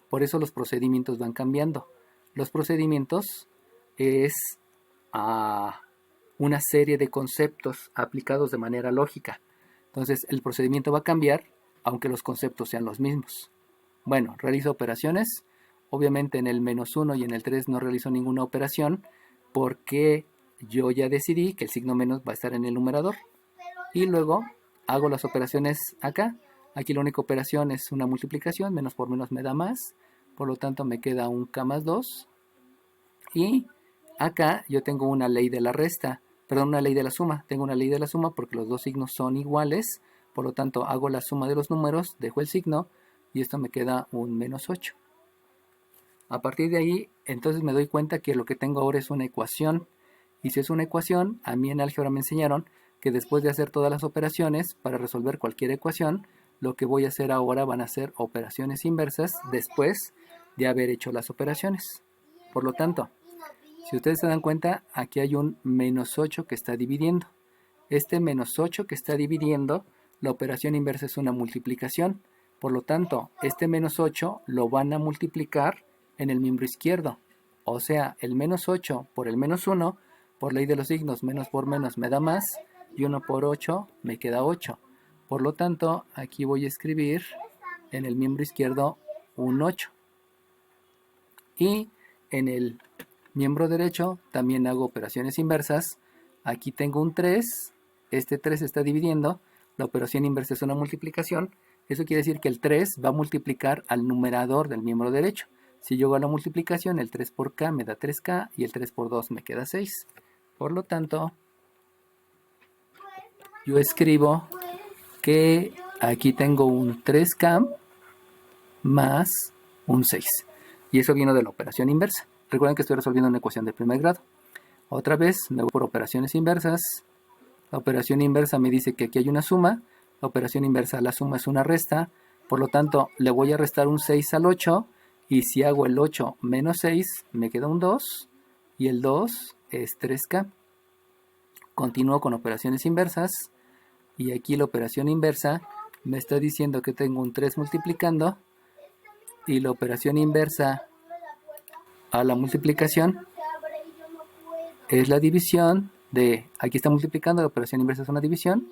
Por eso los procedimientos van cambiando. Los procedimientos es una serie de conceptos aplicados de manera lógica. Entonces el procedimiento va a cambiar, aunque los conceptos sean los mismos. Bueno, realizo operaciones. Obviamente en el menos 1 y en el 3 no realizo ninguna operación, porque yo ya decidí que el signo menos va a estar en el numerador. Y luego hago las operaciones acá. Aquí la única operación es una multiplicación, menos por menos me da más. Por lo tanto me queda un k más 2. Y acá yo tengo una ley de la resta, una ley de la suma. Tengo una ley de la suma porque los dos signos son iguales. Por lo tanto hago la suma de los números, dejo el signo y esto me queda un menos 8. A partir de ahí, entonces me doy cuenta que lo que tengo ahora es una ecuación. Y si es una ecuación, a mí en álgebra me enseñaron que después de hacer todas las operaciones para resolver cualquier ecuación, lo que voy a hacer ahora van a ser operaciones inversas después de haber hecho las operaciones. Por lo tanto, si ustedes se dan cuenta, aquí hay un menos 8 que está dividiendo. Este menos 8 que está dividiendo, la operación inversa es una multiplicación. Por lo tanto, este menos 8 lo van a multiplicar en el miembro izquierdo. O sea, el menos 8 por el menos 1, por ley de los signos, menos por menos me da más, y 1 por 8 me queda 8. Por lo tanto, aquí voy a escribir en el miembro izquierdo un 8. Y en el miembro derecho también hago operaciones inversas. Aquí tengo un 3, este 3 está dividiendo, la operación inversa es una multiplicación. Eso quiere decir que el 3 va a multiplicar al numerador del miembro derecho. Si yo hago la multiplicación, el 3 por k me da 3k y el 3 por 2 me queda 6. Por lo tanto, yo escribo que aquí tengo un 3k más un 6. Y eso vino de la operación inversa. Recuerden que estoy resolviendo una ecuación de primer grado. Otra vez me voy por operaciones inversas. La operación inversa me dice que aquí hay una suma. La operación inversa, la suma es una resta. Por lo tanto, le voy a restar un 6 al 8. Y si hago el 8 menos 6, me queda un 2. Y el 2 es 3k. Continúo con operaciones inversas. Y aquí la operación inversa me está diciendo que tengo un 3 multiplicando. Y la operación inversa a la multiplicación es la división de... Aquí está multiplicando, la operación inversa es una división.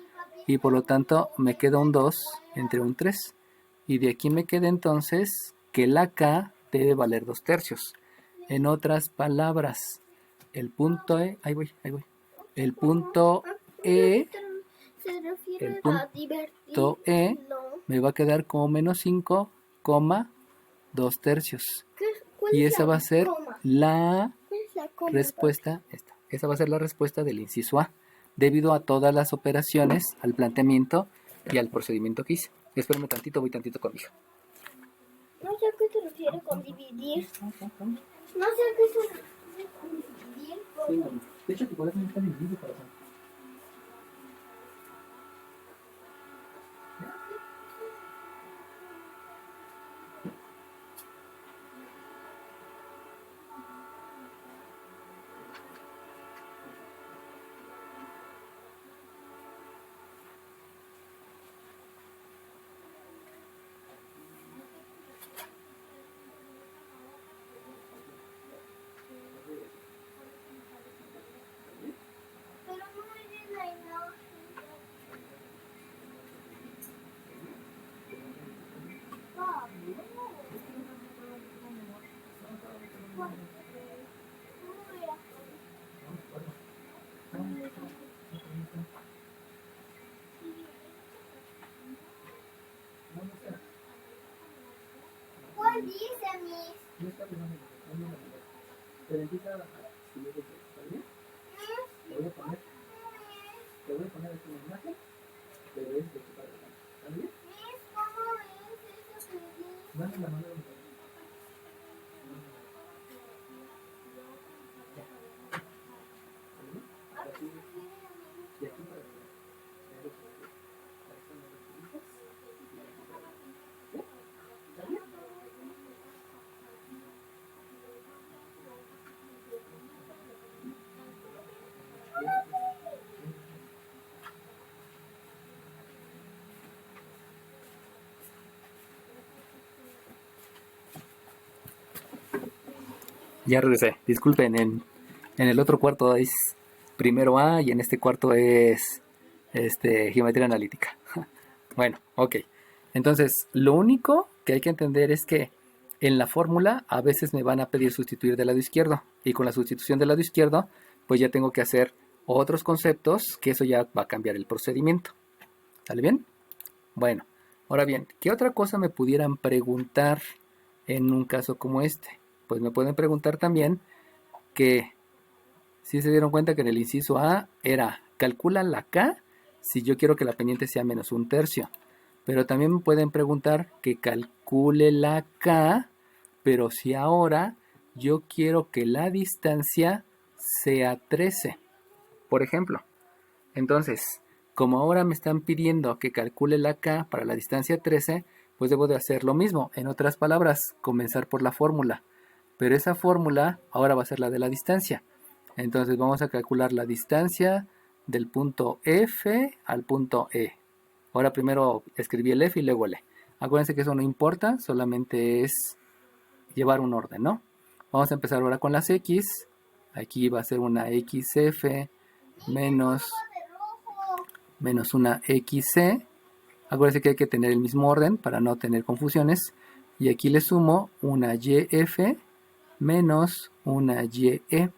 Y por lo tanto me queda un 2 entre un 3. Y de aquí me queda entonces que la k debe valer 2 tercios. En otras palabras, el punto E... Ahí voy. El punto E... El punto E me va a quedar como menos 5, 2 tercios. Y esa va a ser la respuesta. Esa va a ser la respuesta del inciso A, debido a todas las operaciones, al planteamiento y al procedimiento que hice. Espérame tantito, voy tantito con mi hija. No sé a qué se refiere con dividir. No sé a qué se refiere con dividir. Sí, de hecho, tu corazón está dividido, corazón. dice, Miss. No está bien, no. Pero empieza a bajar. Si yo te quiero, ¿está bien? Te voy a poner aquí una imagen, pero es de aquí para adelante. ¿Está bien? Miss, ¿cómo es eso que dice? Manda la mano a mi mamá. Ya. ¿Está bien? Ahora sí, de aquí para adelante. Eso para aquí. Para que no lo utilices. Y de aquí para adelante. ¿Sí? ¿Está bien? Ya regresé. Disculpen, en el otro cuarto es primero A y en este cuarto es geometría analítica. Bueno, ok. Entonces, lo único que hay que entender es que en la fórmula a veces me van a pedir sustituir del lado izquierdo. Y con la sustitución del lado izquierdo, pues ya tengo que hacer otros conceptos, que eso ya va a cambiar el procedimiento. ¿Sale bien? Bueno, ahora bien, ¿qué otra cosa me pudieran preguntar en un caso como este? Pues me pueden preguntar también que si se dieron cuenta que en el inciso A era calcula la K si yo quiero que la pendiente sea menos 1/3. Pero también me pueden preguntar que calcule la K, pero si ahora yo quiero que la distancia sea 13. Por ejemplo, entonces, como ahora me están pidiendo que calcule la K para la distancia 13, pues debo de hacer lo mismo. En otras palabras, comenzar por la fórmula. Pero esa fórmula ahora va a ser la de la distancia. Entonces vamos a calcular la distancia del punto F al punto E. Ahora primero escribí el F y luego el E. Acuérdense que eso no importa, solamente es llevar un orden, ¿no? Vamos a empezar ahora con las X. Aquí va a ser una XF menos una XC. Acuérdense que hay que tener el mismo orden para no tener confusiones. Y aquí le sumo una YF menos una YE.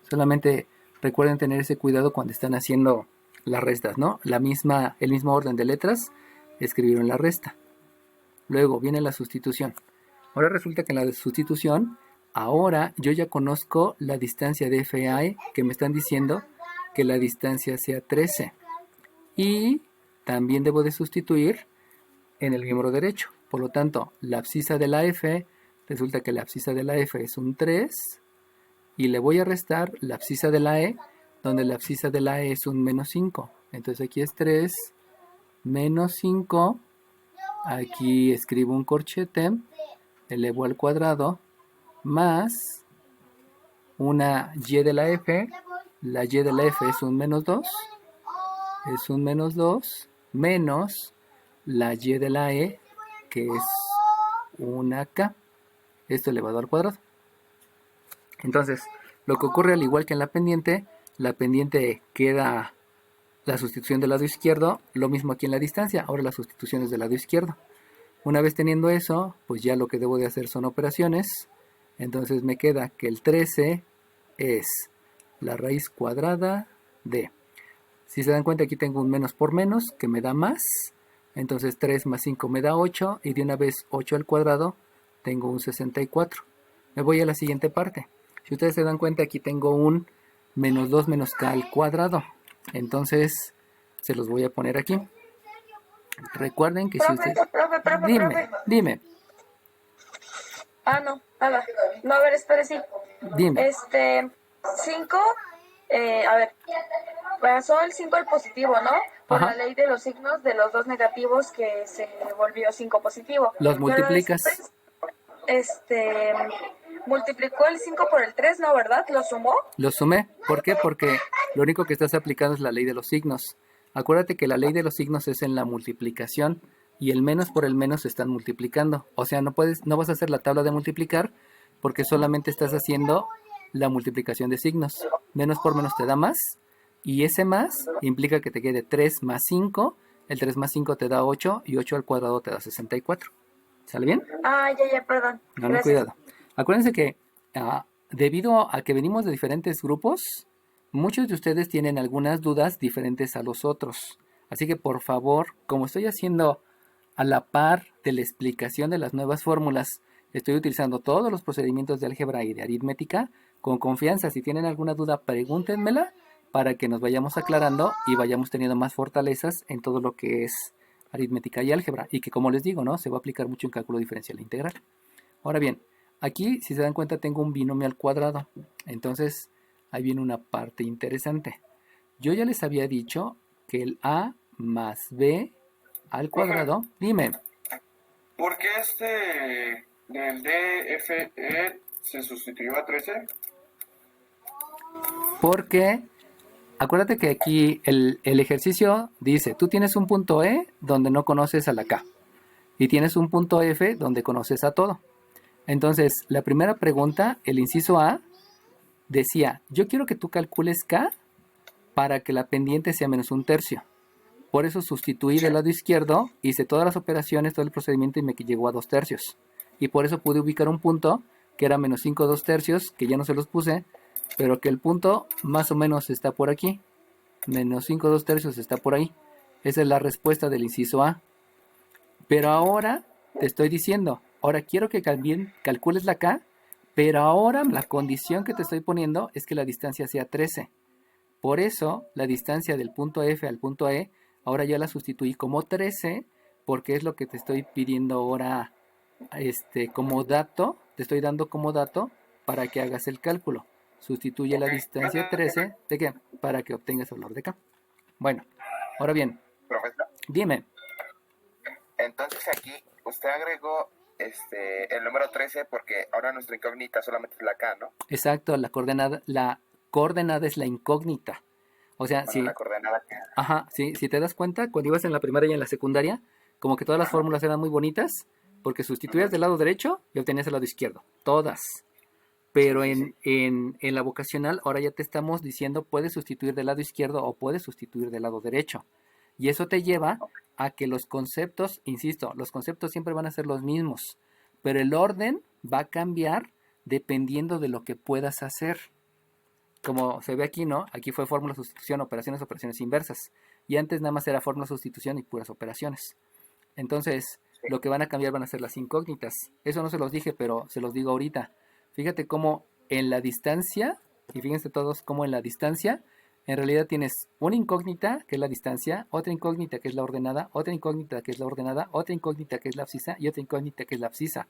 Solamente recuerden tener ese cuidado cuando están haciendo las restas, ¿no? El mismo orden de letras escribieron la resta. Luego viene la sustitución. Ahora resulta que en la sustitución, ahora yo ya conozco la distancia de FA que me están diciendo que la distancia sea 13. Y también debo de sustituir en el miembro derecho. Por lo tanto, la abscisa de la F, resulta que la abscisa de la F es un 3. Y le voy a restar la abscisa de la E, donde la abscisa de la E es un menos 5. Entonces aquí es 3 menos 5. Aquí escribo un corchete, elevo al cuadrado, más una Y de la F. La Y de la F es un menos 2. Es un menos 2 menos la Y de la E, que es una K. Esto elevado al cuadrado. Entonces, lo que ocurre al igual que en la pendiente queda la sustitución del lado izquierdo, lo mismo aquí en la distancia, ahora la sustitución es del lado izquierdo. Una vez teniendo eso, pues ya lo que debo de hacer son operaciones. Entonces me queda que el 13 es la raíz cuadrada de... Si se dan cuenta, aquí tengo un menos por menos, que me da más. Entonces 3 más 5 me da 8, y de una vez 8 al cuadrado, tengo un 64. Me voy a la siguiente parte. Si ustedes se dan cuenta, aquí tengo un menos 2 menos k al cuadrado. Entonces, se los voy a poner aquí. Recuerden que si ustedes... Dime. Ah, no, nada. No, a ver, espere, sí. Dime. 5, a ver, pasó el 5 al positivo, ¿no? Por Ajá. la ley de los signos de los dos negativos que se volvió 5 positivo. Los multiplicas. Pero multiplicó el 5 por el 3, ¿no? ¿Verdad? ¿Lo sumó? Lo sumé. ¿Por qué? Porque lo único que estás aplicando es la ley de los signos. Acuérdate que la ley de los signos es en la multiplicación y el menos por el menos se están multiplicando. O sea, no vas a hacer la tabla de multiplicar porque solamente estás haciendo la multiplicación de signos. Menos por menos te da más y ese más implica que te quede 3 más 5. El 3 más 5 te da 8 y 8 al cuadrado te da 64. ¿Sale bien? Ah, ya, perdón. No, cuidado. Acuérdense que debido a que venimos de diferentes grupos, muchos de ustedes tienen algunas dudas diferentes a los otros. Así que por favor, como estoy haciendo a la par de la explicación de las nuevas fórmulas, Estoy utilizando todos los procedimientos de álgebra y de aritmética con confianza. Si tienen alguna duda, pregúntenmela para que nos vayamos aclarando y vayamos teniendo más fortalezas en todo lo que es aritmética y álgebra. Y que, como les digo, ¿no? Se va a aplicar mucho en cálculo diferencial e integral. Ahora bien, aquí, si se dan cuenta, tengo un binomio al cuadrado. Entonces, ahí viene una parte interesante. Yo ya les había dicho que el a más b al cuadrado, dime, ¿Por qué del DFE se sustituyó a 13? porque acuérdate que aquí el ejercicio dice, tú tienes un punto E donde no conoces a la K y tienes un punto F donde conoces a todo. Entonces, la primera pregunta, el inciso A, decía, yo quiero que tú calcules K para que la pendiente sea menos un tercio. Por eso sustituí del lado izquierdo, hice todas las operaciones, todo el procedimiento y me llegó a 2 tercios. Y por eso pude ubicar un punto que era menos 5 2 tercios, que ya no se los puse, pero que el punto más o menos está por aquí. Menos 5 2 tercios está por ahí. Esa es la respuesta del inciso A. Pero ahora te estoy diciendo, ahora quiero que también calcules la K, pero ahora la condición que te estoy poniendo es que la distancia sea 13. Por eso la distancia del punto F al punto E, ahora ya la sustituí como 13, porque es lo que te estoy pidiendo ahora como dato, te estoy dando como dato para que hagas el cálculo. Sustituye la distancia 13, ¿de qué? Para que obtengas el valor de K. Bueno, ahora bien, Profesor, dime, entonces aquí usted agregó el número 13 porque ahora nuestra incógnita solamente es la K, ¿no? exacto, la coordenada es la incógnita. O sea, Bueno, si, la coordenada K. ajá, sí, si te das cuenta, cuando ibas en la primaria y en la secundaria, como que todas las fórmulas eran muy bonitas, porque sustituías del lado derecho y obtenías el lado izquierdo, todas. Pero en la vocacional ahora ya te estamos diciendo puedes sustituir del lado izquierdo o puedes sustituir del lado derecho. Y eso te lleva a que los conceptos, insisto, los conceptos siempre van a ser los mismos, pero el orden va a cambiar dependiendo de lo que puedas hacer. Como se ve aquí, ¿no? Aquí fue fórmula, sustitución, operaciones, operaciones inversas. Y antes nada más era fórmula, sustitución y puras operaciones. Entonces, lo que van a cambiar van a ser las incógnitas. Eso no se los dije, pero se los digo ahorita. Fíjate cómo en la distancia, y fíjense todos cómo en la distancia, en realidad tienes una incógnita, que es la distancia, otra incógnita, que es la ordenada, otra incógnita, que es la ordenada, otra incógnita, que es la abscisa, y otra incógnita, que es la abscisa.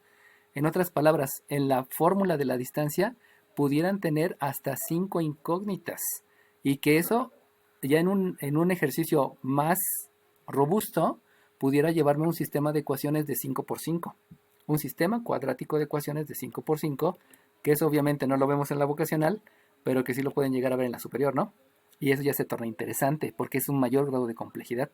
En otras palabras, en la fórmula de la distancia, pudieran tener hasta 5 incógnitas. Y que eso, ya en un ejercicio más robusto, pudiera llevarme a un sistema de ecuaciones de 5×5. Un sistema cuadrático de ecuaciones de 5×5, que eso obviamente no lo vemos en la vocacional, pero que sí lo pueden llegar a ver en la superior, ¿no? Y eso ya se torna interesante, porque es un mayor grado de complejidad.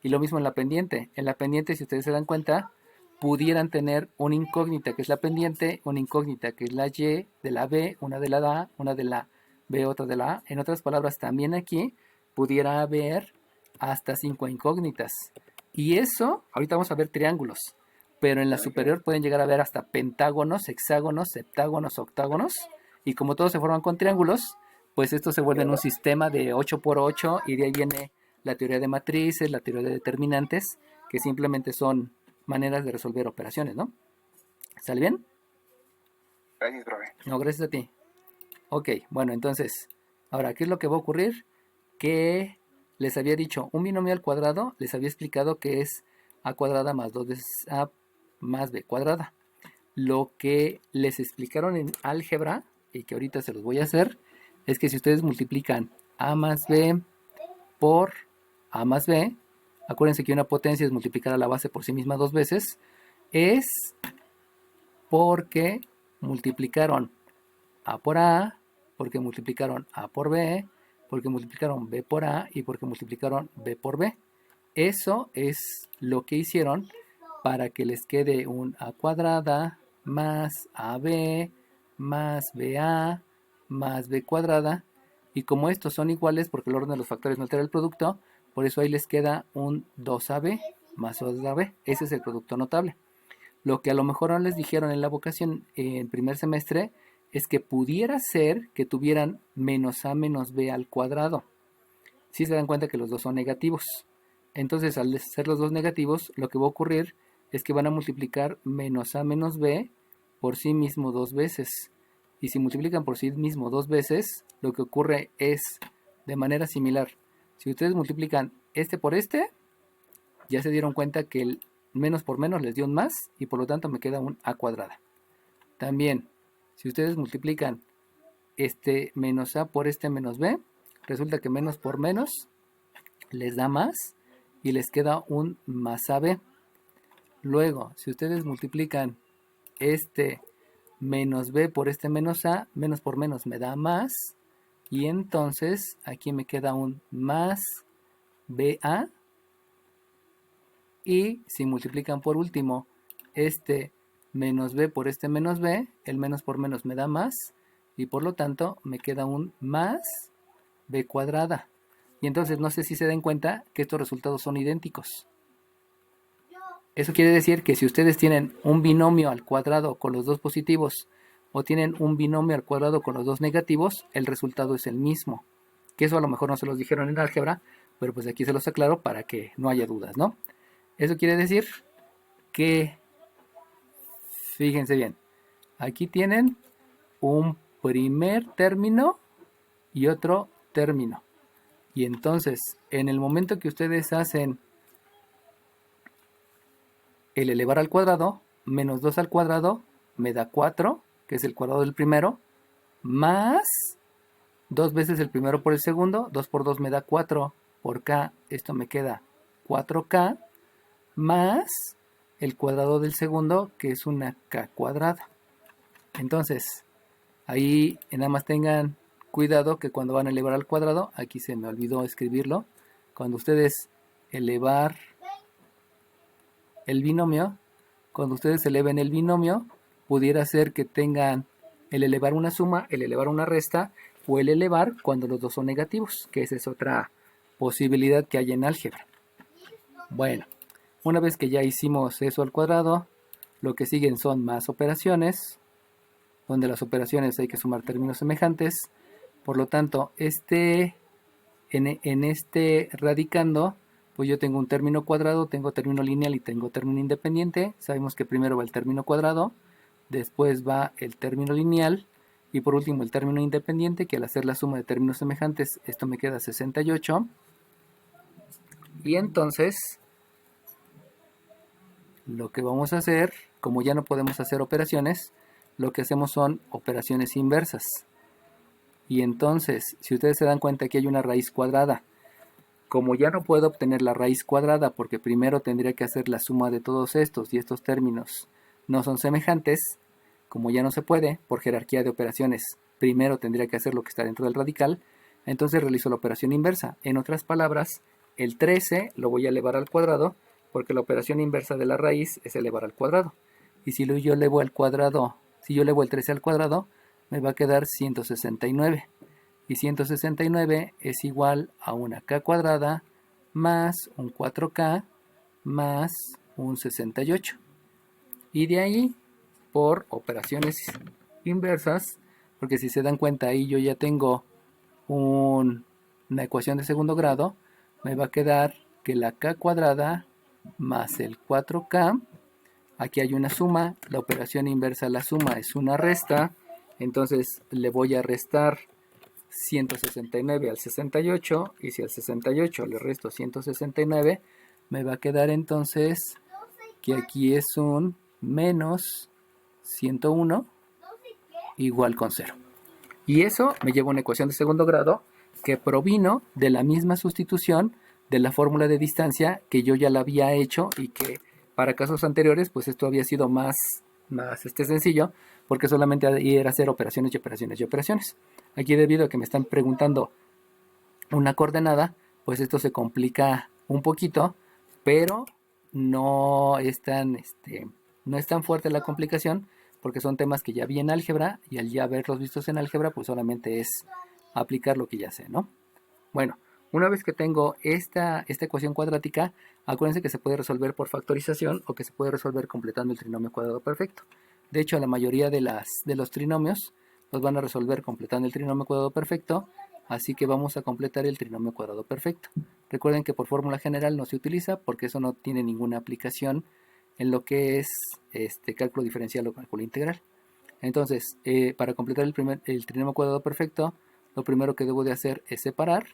Y lo mismo en la pendiente. En la pendiente, si ustedes se dan cuenta, pudieran tener una incógnita que es la pendiente, una incógnita que es la Y de la B, una de la A, una de la B, otra de la A. En otras palabras, también aquí pudiera haber hasta 5 incógnitas. Y eso, ahorita vamos a ver triángulos, pero en la superior pueden llegar a ver hasta pentágonos, hexágonos, septágonos, octágonos. Y como todos se forman con triángulos, pues esto se vuelve en un sistema de 8×8 y de ahí viene la teoría de matrices, la teoría de determinantes, que simplemente son maneras de resolver operaciones, ¿no? ¿Sale bien? Gracias, profe. No, gracias a ti. Ok, bueno, entonces, ahora, ¿qué es lo que va a ocurrir? Que les había dicho, un binomio al cuadrado, les había explicado que es a cuadrada más 2 veces a más b cuadrada. Lo que les explicaron en álgebra, y que ahorita se los voy a hacer, es que si ustedes multiplican a más b por a más b, acuérdense que una potencia es multiplicar a la base por sí misma 2 veces, es porque multiplicaron a por a, porque multiplicaron a por b, porque multiplicaron b por a y porque multiplicaron b por b. Eso es lo que hicieron para que les quede un a cuadrada más ab más ba más b cuadrada. Y como estos son iguales porque el orden de los factores no altera el producto, por eso ahí les queda un 2ab más 2ab. Ese es el producto notable. Lo que a lo mejor no les dijeron en la vocación en primer semestre es que pudiera ser que tuvieran menos a menos b al cuadrado. Si se dan cuenta que los dos son negativos. Entonces, al ser los dos negativos, lo que va a ocurrir es que van a multiplicar menos a menos b por sí mismo dos veces. Y si multiplican por sí mismo dos veces, lo que ocurre es de manera similar. Si ustedes multiplican este por este, ya se dieron cuenta que el menos por menos les dio un más y por lo tanto me queda un a cuadrada. También, si ustedes multiplican este menos a por este menos b, resulta que menos por menos les da más y les queda un más ab. Luego, si ustedes multiplican este menos b por este menos a, menos por menos me da más y entonces aquí me queda un más ba. Y si multiplican por último este menos b por este menos b, el menos por menos me da más y por lo tanto me queda un más b cuadrada. Y entonces no sé si se den cuenta que estos resultados son idénticos. Eso quiere decir que si ustedes tienen un binomio al cuadrado con los dos positivos o tienen un binomio al cuadrado con los dos negativos, el resultado es el mismo. Que eso a lo mejor no se los dijeron en álgebra, pero pues aquí se los aclaro para que no haya dudas, ¿no? Eso quiere decir que, fíjense bien, aquí tienen un primer término y otro término. Y entonces, en el momento que ustedes hacen el elevar al cuadrado, menos 2 al cuadrado, me da 4, que es el cuadrado del primero, más 2 veces el primero por el segundo, 2 por 2 me da 4 por k, esto me queda 4k, más el cuadrado del segundo, que es una k cuadrada. Entonces, ahí nada más tengan cuidado que cuando van a elevar al cuadrado, aquí se me olvidó escribirlo, cuando ustedes elevar el binomio, cuando ustedes eleven el binomio, pudiera ser que tengan el elevar una suma, el elevar una resta, o el elevar cuando los dos son negativos, que esa es otra posibilidad que hay en álgebra. Bueno, una vez que ya hicimos eso al cuadrado, lo que siguen son más operaciones, donde las operaciones hay que sumar términos semejantes. Por lo tanto, en este radicando, pues yo tengo un término cuadrado, tengo término lineal y tengo término independiente. Sabemos que primero va el término cuadrado, después va el término lineal y por último el término independiente, que al hacer la suma de términos semejantes, esto me queda 68. Y entonces, lo que vamos a hacer, como ya no podemos hacer operaciones, lo que hacemos son operaciones inversas. Y entonces, si ustedes se dan cuenta que hay una raíz cuadrada, como ya no puedo obtener la raíz cuadrada porque primero tendría que hacer la suma de todos estos y estos términos no son semejantes, como ya no se puede, por jerarquía de operaciones, primero tendría que hacer lo que está dentro del radical, entonces realizo la operación inversa. En otras palabras, el 13 lo voy a elevar al cuadrado porque la operación inversa de la raíz es elevar al cuadrado. Y si yo elevo al cuadrado, si yo elevo el 13 al cuadrado, me va a quedar 169. Y 169 es igual a una k cuadrada más un 4k más un 68. Y de ahí, por operaciones inversas, porque si se dan cuenta ahí yo ya tengo una ecuación de segundo grado, me va a quedar que la k cuadrada más el 4k, aquí hay una suma, la operación inversa a la suma es una resta, entonces le voy a restar 169 al 68, y si al 68 le resto 169, me va a quedar entonces que aquí es un menos 101 igual con 0. Y eso me lleva a una ecuación de segundo grado que provino de la misma sustitución de la fórmula de distancia que yo ya la había hecho y que para casos anteriores pues esto había sido más sencillo porque solamente era hacer operaciones y operaciones y operaciones. Aquí debido a que me están preguntando una coordenada, pues esto se complica un poquito, pero no es tan fuerte la complicación porque son temas que ya vi en álgebra y al ya haberlos vistos en álgebra pues solamente es aplicar lo que ya sé, ¿no? Bueno, una vez que tengo esta ecuación cuadrática, acuérdense que se puede resolver por factorización o que se puede resolver completando el trinomio cuadrado perfecto. De hecho, la mayoría de los trinomios los van a resolver completando el trinomio cuadrado perfecto, así que vamos a completar el trinomio cuadrado perfecto. Recuerden que por fórmula general no se utiliza porque eso no tiene ninguna aplicación en lo que es cálculo diferencial o cálculo integral. Entonces, para completar el trinomio cuadrado perfecto, lo primero que debo de hacer es separar.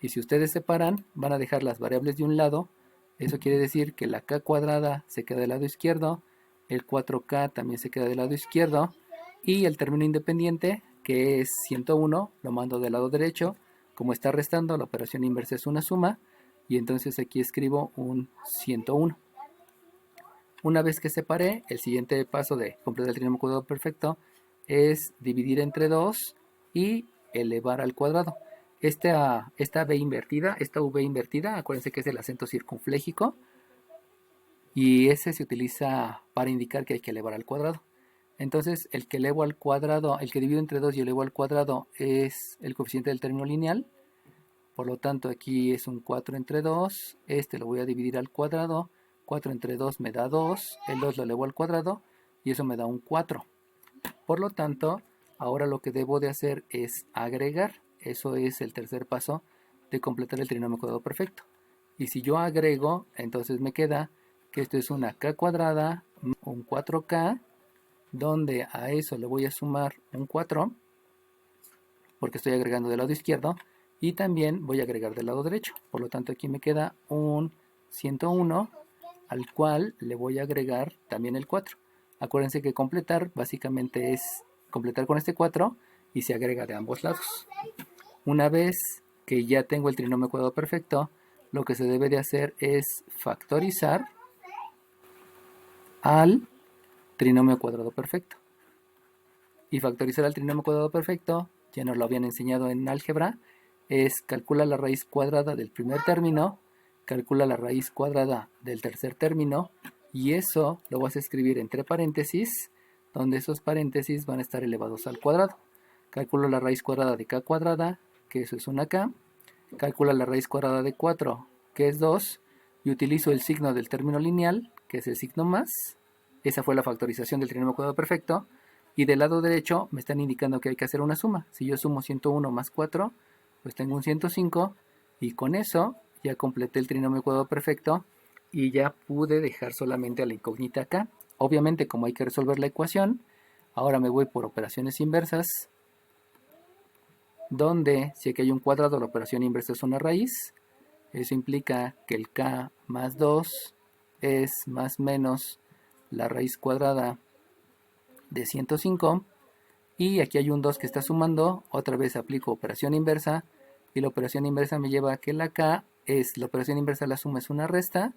Y si ustedes separan, van a dejar las variables de un lado. Eso quiere decir que la k cuadrada se queda del lado izquierdo, el 4k también se queda del lado izquierdo, y el término independiente, que es 101, lo mando del lado derecho. Como está restando, la operación inversa es una suma, y entonces aquí escribo un 101. Una vez que separé, el siguiente paso de completar el trinomio cuadrado perfecto es dividir entre 2 y elevar al cuadrado. Esta v invertida, acuérdense que es el acento circunfléjico, y ese se utiliza para indicar que hay que elevar al cuadrado. Entonces, el que elevo al cuadrado, el que divido entre 2 y elevo al cuadrado es el coeficiente del término lineal. Por lo tanto, aquí es un 4 entre 2. Este lo voy a dividir al cuadrado. 4 entre 2 me da 2. El 2 lo elevo al cuadrado y eso me da un 4. Por lo tanto, ahora lo que debo de hacer es agregar. Eso es el tercer paso de completar el trinomio cuadrado perfecto. Y si yo agrego, entonces me queda que esto es una k cuadrada, un 4k, donde a eso le voy a sumar un 4, porque estoy agregando del lado izquierdo, y también voy a agregar del lado derecho. Por lo tanto, aquí me queda un 101, al cual le voy a agregar también el 4. Acuérdense que completar básicamente es completar con este 4 y se agrega de ambos lados. Una vez que ya tengo el trinomio cuadrado perfecto, lo que se debe de hacer es factorizar al trinomio cuadrado perfecto. Y factorizar al trinomio cuadrado perfecto, ya nos lo habían enseñado en álgebra, es calcula la raíz cuadrada del primer término, calcula la raíz cuadrada del tercer término, y eso lo vas a escribir entre paréntesis, donde esos paréntesis van a estar elevados al cuadrado. Calculo la raíz cuadrada de k cuadrada, que eso es una k. Calcula la raíz cuadrada de 4, que es 2, y utilizo el signo del término lineal, que es el signo más. Esa fue la factorización del trinomio cuadrado perfecto. Y del lado derecho me están indicando que hay que hacer una suma. Si yo sumo 101 más 4, pues tengo un 105. Y con eso ya completé el trinomio cuadrado perfecto y ya pude dejar solamente a la incógnita acá. Obviamente, como hay que resolver la ecuación, ahora me voy por operaciones inversas, donde si aquí hay un cuadrado, la operación inversa es una raíz. Eso implica que el k más 2 es más menos la raíz cuadrada de 105. Y aquí hay un 2 que está sumando. Otra vez aplico operación inversa. Y la operación inversa me lleva a que la k es, la operación inversa, la suma es una resta.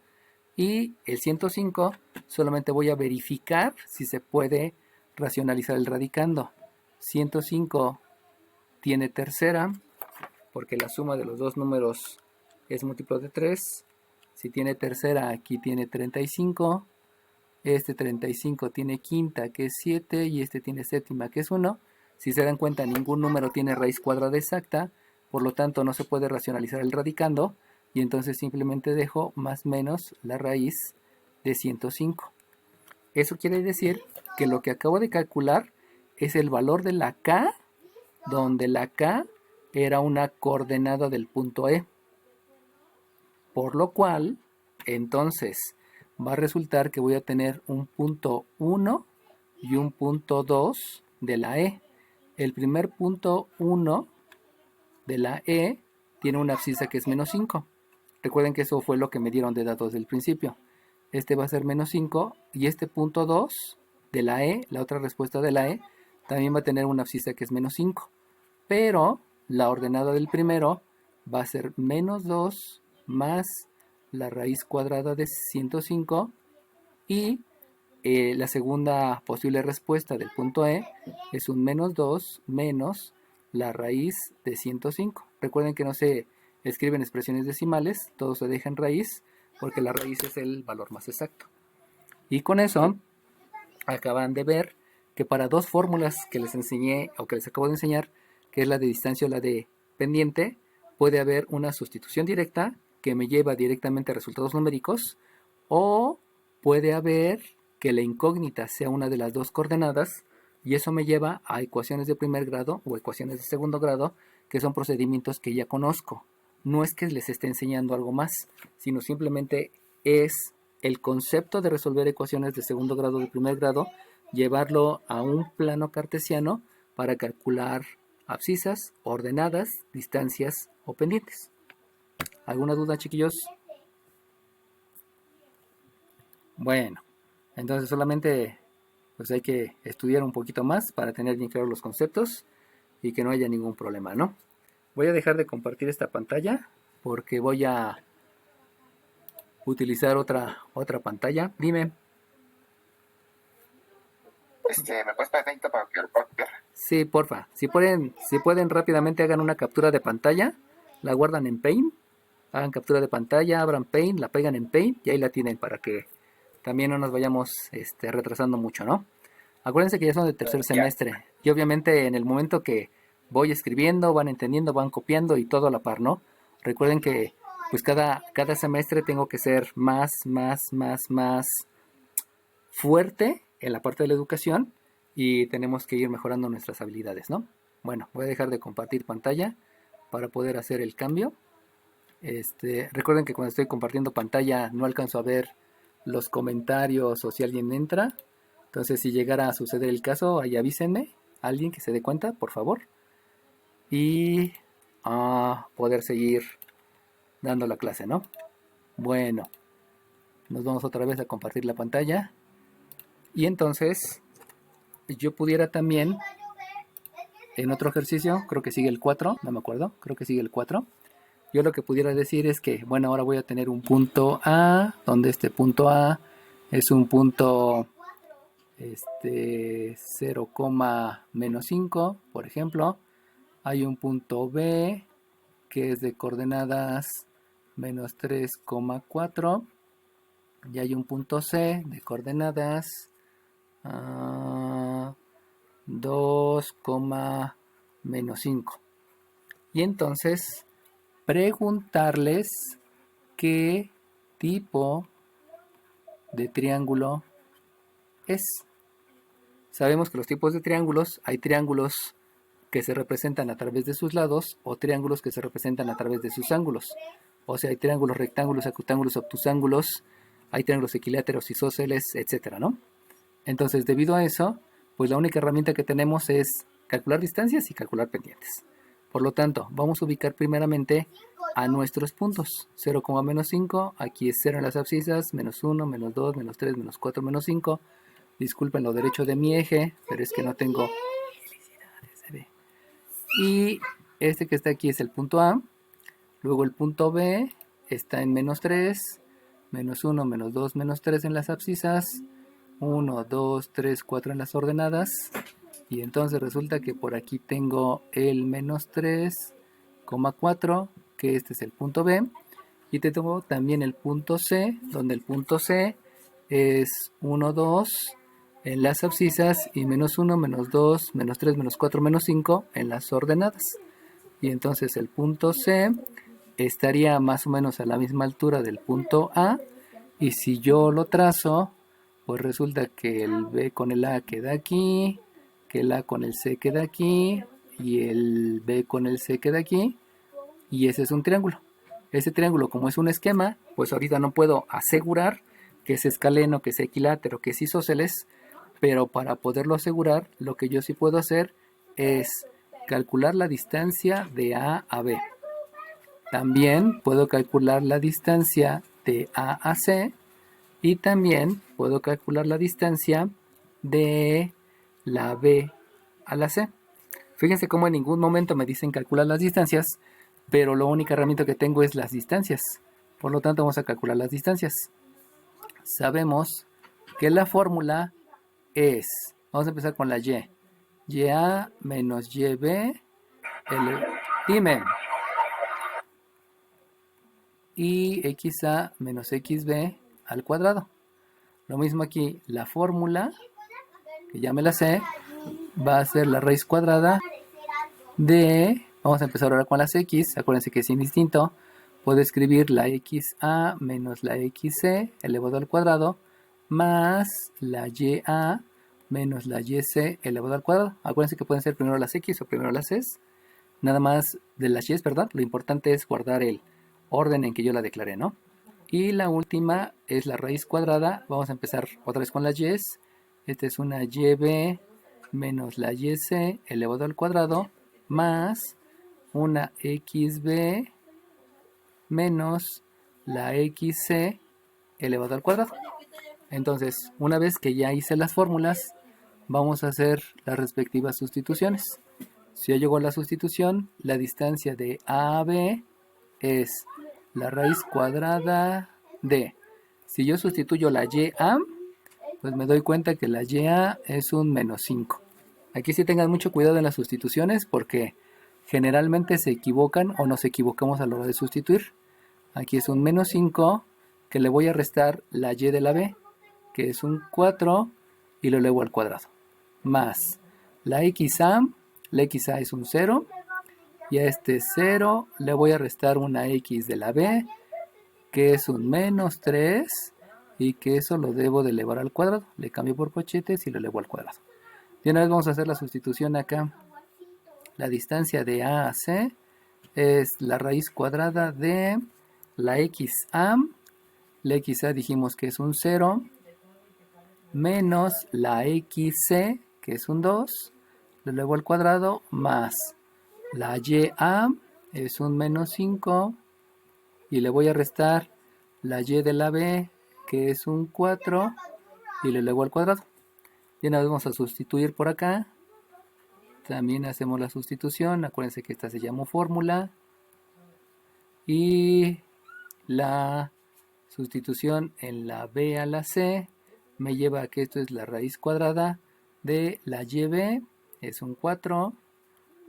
Y el 105 solamente voy a verificar si se puede racionalizar el radicando. 105 tiene tercera, porque la suma de los dos números es múltiplo de 3. Si tiene tercera, aquí tiene 35. Este 35 tiene quinta, que es 7, y este tiene séptima, que es 1. Si se dan cuenta, ningún número tiene raíz cuadrada exacta, por lo tanto no se puede racionalizar el radicando, y entonces simplemente dejo más menos la raíz de 105. Eso quiere decir que lo que acabo de calcular es el valor de la k, donde la k era una coordenada del punto E. Por lo cual, entonces, va a resultar que voy a tener un punto 1 y un punto 2 de la E. El primer punto 1 de la E tiene una abscisa que es menos 5. Recuerden que eso fue lo que me dieron de datos del principio. Este va a ser menos 5 y este punto 2 de la E, la otra respuesta de la E, también va a tener una abscisa que es menos 5. Pero la ordenada del primero va a ser menos 2 más la raíz cuadrada de 105, y la segunda posible respuesta del punto E es un menos 2 menos la raíz de 105. Recuerden que no se escriben expresiones decimales, todo se deja en raíz porque la raíz es el valor más exacto. Y con eso acaban de ver que para dos fórmulas que les enseñé o que les acabo de enseñar, que es la de distancia o la de pendiente, puede haber una sustitución directa que me lleva directamente a resultados numéricos, o puede haber que la incógnita sea una de las dos coordenadas, y eso me lleva a ecuaciones de primer grado o ecuaciones de segundo grado, que son procedimientos que ya conozco. No es que les esté enseñando algo más, sino simplemente es el concepto de resolver ecuaciones de segundo grado o de primer grado, llevarlo a un plano cartesiano para calcular abscisas, ordenadas, distancias o pendientes. ¿Alguna duda, chiquillos? Bueno, entonces solamente pues hay que estudiar un poquito más para tener bien claros los conceptos y que no haya ningún problema, ¿no? Voy a dejar de compartir esta pantalla porque voy a utilizar otra pantalla. Dime. ¿Me puedes pedir tantito para que lo pueda copiar? Sí, porfa. Si pueden rápidamente hagan una captura de pantalla, la guardan en Paint, hagan captura de pantalla, abran Paint, la pegan en Paint y ahí la tienen para que también no nos vayamos retrasando mucho, ¿no? Acuérdense que ya son de tercer semestre y obviamente en el momento que voy escribiendo, van entendiendo, van copiando y todo a la par, ¿no? Recuerden que pues cada semestre tengo que ser más fuerte en la parte de la educación y tenemos que ir mejorando nuestras habilidades, ¿no? Bueno, voy a dejar de compartir pantalla para poder hacer el cambio. Recuerden que cuando estoy compartiendo pantalla no alcanzo a ver los comentarios o si alguien entra. Entonces si llegara a suceder el caso, ahí avísenme, alguien que se dé cuenta, por favor. Y poder seguir dando la clase, ¿no? Bueno, nos vamos otra vez a compartir la pantalla. Y entonces yo pudiera también en otro ejercicio, creo que sigue el 4, no me acuerdo, creo que sigue el 4. Yo lo que pudiera decir es que, bueno, ahora voy a tener un punto A, donde este punto A es un punto 0, menos 5, por ejemplo. Hay un punto B que es de coordenadas menos 3,4 y hay un punto C de coordenadas 2, menos 5. Y entonces preguntarles qué tipo de triángulo es. Sabemos que los tipos de triángulos, hay triángulos que se representan a través de sus lados o triángulos que se representan a través de sus ángulos. O sea, hay triángulos, rectángulos, acutángulos, obtusángulos, hay triángulos equiláteros, isósceles, etcétera, ¿no? Entonces, debido a eso, pues la única herramienta que tenemos es calcular distancias y calcular pendientes. Por lo tanto, vamos a ubicar primeramente a nuestros puntos. 0, menos 5, aquí es 0 en las abscisas, menos 1, menos 2, menos 3, menos 4, menos 5. Disculpen lo derecho de mi eje, pero es que no tengo... Y este que está aquí es el punto A. Luego el punto B está en menos 3, menos 1, menos 2, menos 3 en las abscisas, 1, 2, 3, 4 en las ordenadas. Y entonces resulta que por aquí tengo el menos 3,4, que este es el punto B. Y tengo también el punto C, donde el punto C es 1, 2 en las abscisas y menos 1, menos 2, menos 3, menos 4, menos 5 en las ordenadas. Y entonces el punto C estaría más o menos a la misma altura del punto A. Y si yo lo trazo, pues resulta que el B con el A queda aquí, que el A con el C queda aquí y el B con el C queda aquí. Y ese es un triángulo. Ese triángulo, como es un esquema, pues ahorita no puedo asegurar que es escaleno, que es equilátero, que es isósceles. Pero para poderlo asegurar, lo que yo sí puedo hacer es calcular la distancia de A a B. También puedo calcular la distancia de A a C. Y también puedo calcular la distancia de la B a la C. Fíjense cómo en ningún momento me dicen calcular las distancias, pero la única herramienta que tengo es las distancias. Por lo tanto, vamos a calcular las distancias. Sabemos que la fórmula es, vamos a empezar con la Y. YA menos YB, dime. Y XA menos XB al cuadrado. Lo mismo aquí, la fórmula, que ya me la sé, va a ser la raíz cuadrada de, vamos a empezar ahora con las X, acuérdense que es indistinto, puedo escribir la XA menos la XC elevado al cuadrado, más la YA menos la YC elevado al cuadrado. Acuérdense que pueden ser primero las X o primero las C. Nada más de las Y, ¿verdad? Lo importante es guardar el orden en que yo la declaré, ¿no? Y la última es la raíz cuadrada. Vamos a empezar otra vez con las Y. Esta es una YB menos la YC elevado al cuadrado más una XB menos la XC elevado al cuadrado. Entonces, una vez que ya hice las fórmulas, vamos a hacer las respectivas sustituciones. Si yo llego a la sustitución, la distancia de A a B es la raíz cuadrada de... Si yo sustituyo la YA, pues me doy cuenta que la YA es un menos 5. Aquí sí tengan mucho cuidado en las sustituciones porque generalmente se equivocan o nos equivocamos a la hora de sustituir. Aquí es un menos 5 que le voy a restar la Y de la B, que es un 4 y lo elevo al cuadrado. Más la XA es un 0 y a este 0 le voy a restar una X de la B, que es un menos 3 y que eso lo debo de elevar al cuadrado. Le cambio por cochetes y lo elevo al cuadrado. De una vez vamos a hacer la sustitución acá. La distancia de A a C es la raíz cuadrada de la XA. La XA dijimos que es un 0 menos la XC, que es un 2, lo elevo al cuadrado, más la YA es un menos 5 y le voy a restar la Y de la B, que es un 4 y lo elevo al cuadrado. Y una vez vamos a sustituir por acá. También hacemos la sustitución. Acuérdense que esta se llama fórmula. Y la sustitución en la B a la C me lleva a que esto es la raíz cuadrada de la YB, es un 4,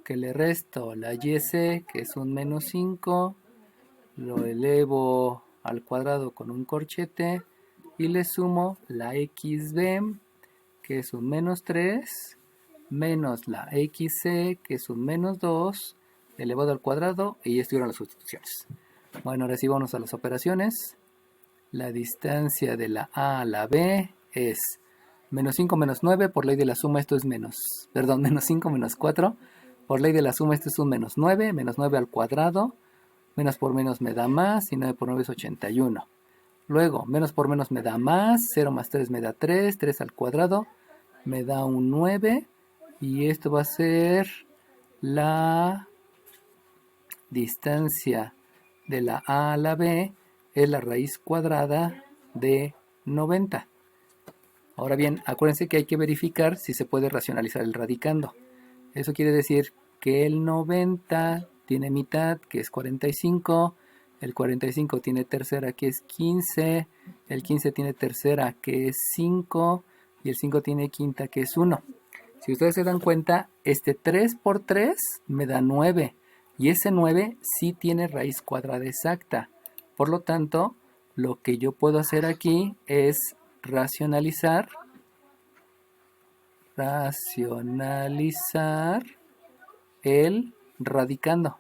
que le resto la YC, que es un menos 5, lo elevo al cuadrado con un corchete y le sumo la XB, que es un menos 3, menos la XC, que es un menos 2, elevado al cuadrado, y estuvieron las sustituciones. Bueno, ahora sí vamos a las operaciones. La distancia de la A a la B es menos 5 menos 9, por ley de la suma esto es menos 5 menos 4, por ley de la suma esto es un menos 9 al cuadrado, menos por menos me da más, y 9 por 9 es 81. Luego, menos por menos me da más, 0 más 3 me da 3, 3 al cuadrado me da un 9, y esto va a ser la distancia de la A a la B, es la raíz cuadrada de 90. Ahora bien, acuérdense que hay que verificar si se puede racionalizar el radicando. Eso quiere decir que el 90 tiene mitad, que es 45, el 45 tiene tercera, que es 15, el 15 tiene tercera, que es 5, y el 5 tiene quinta, que es 1. Si ustedes se dan cuenta, este 3 por 3 me da 9, y ese 9 sí tiene raíz cuadrada exacta. Por lo tanto, lo que yo puedo hacer aquí es racionalizar el radicando.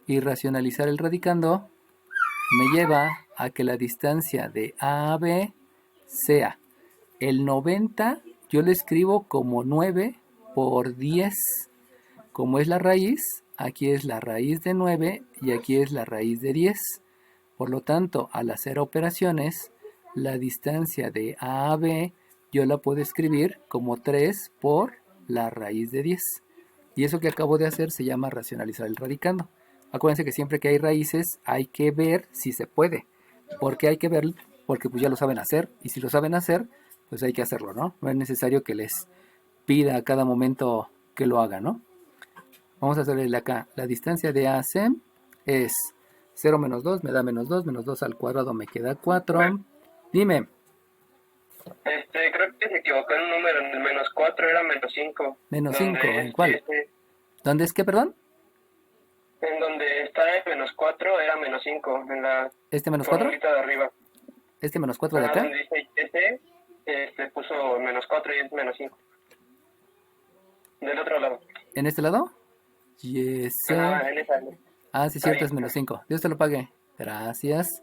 Y racionalizar el radicando me lleva a que la distancia de A a B sea el 90, yo lo escribo como 9 por 10. Como es la raíz, aquí es la raíz de 9 y aquí es la raíz de 10. Por lo tanto, al hacer operaciones, la distancia de A a B yo la puedo escribir como 3 por la raíz de 10. Y eso que acabo de hacer se llama racionalizar el radicando. Acuérdense que siempre que hay raíces hay que ver si se puede. ¿Por qué hay que verlo? Porque pues ya lo saben hacer. Y si lo saben hacer, pues hay que hacerlo, ¿no? No es necesario que les pida a cada momento que lo hagan, ¿no? Vamos a hacerle acá. La distancia de A a C es 0 menos 2, me da menos 2. Menos 2 al cuadrado me queda 4. Dime. Creo que se equivocó en un número, en el menos 4 era menos 5. ¿Menos 5? ¿En cuál? ¿Dónde es qué, perdón? En donde está el menos 4 era menos 5, en la ¿Este menos 4? formulita de arriba. ¿Este menos 4 de acá? Donde dice puso menos 4 y es menos 5. Del otro lado. ¿En este lado? Yes. En esa. Ah, sí, cierto, es menos 5. Dios te lo pague. Gracias.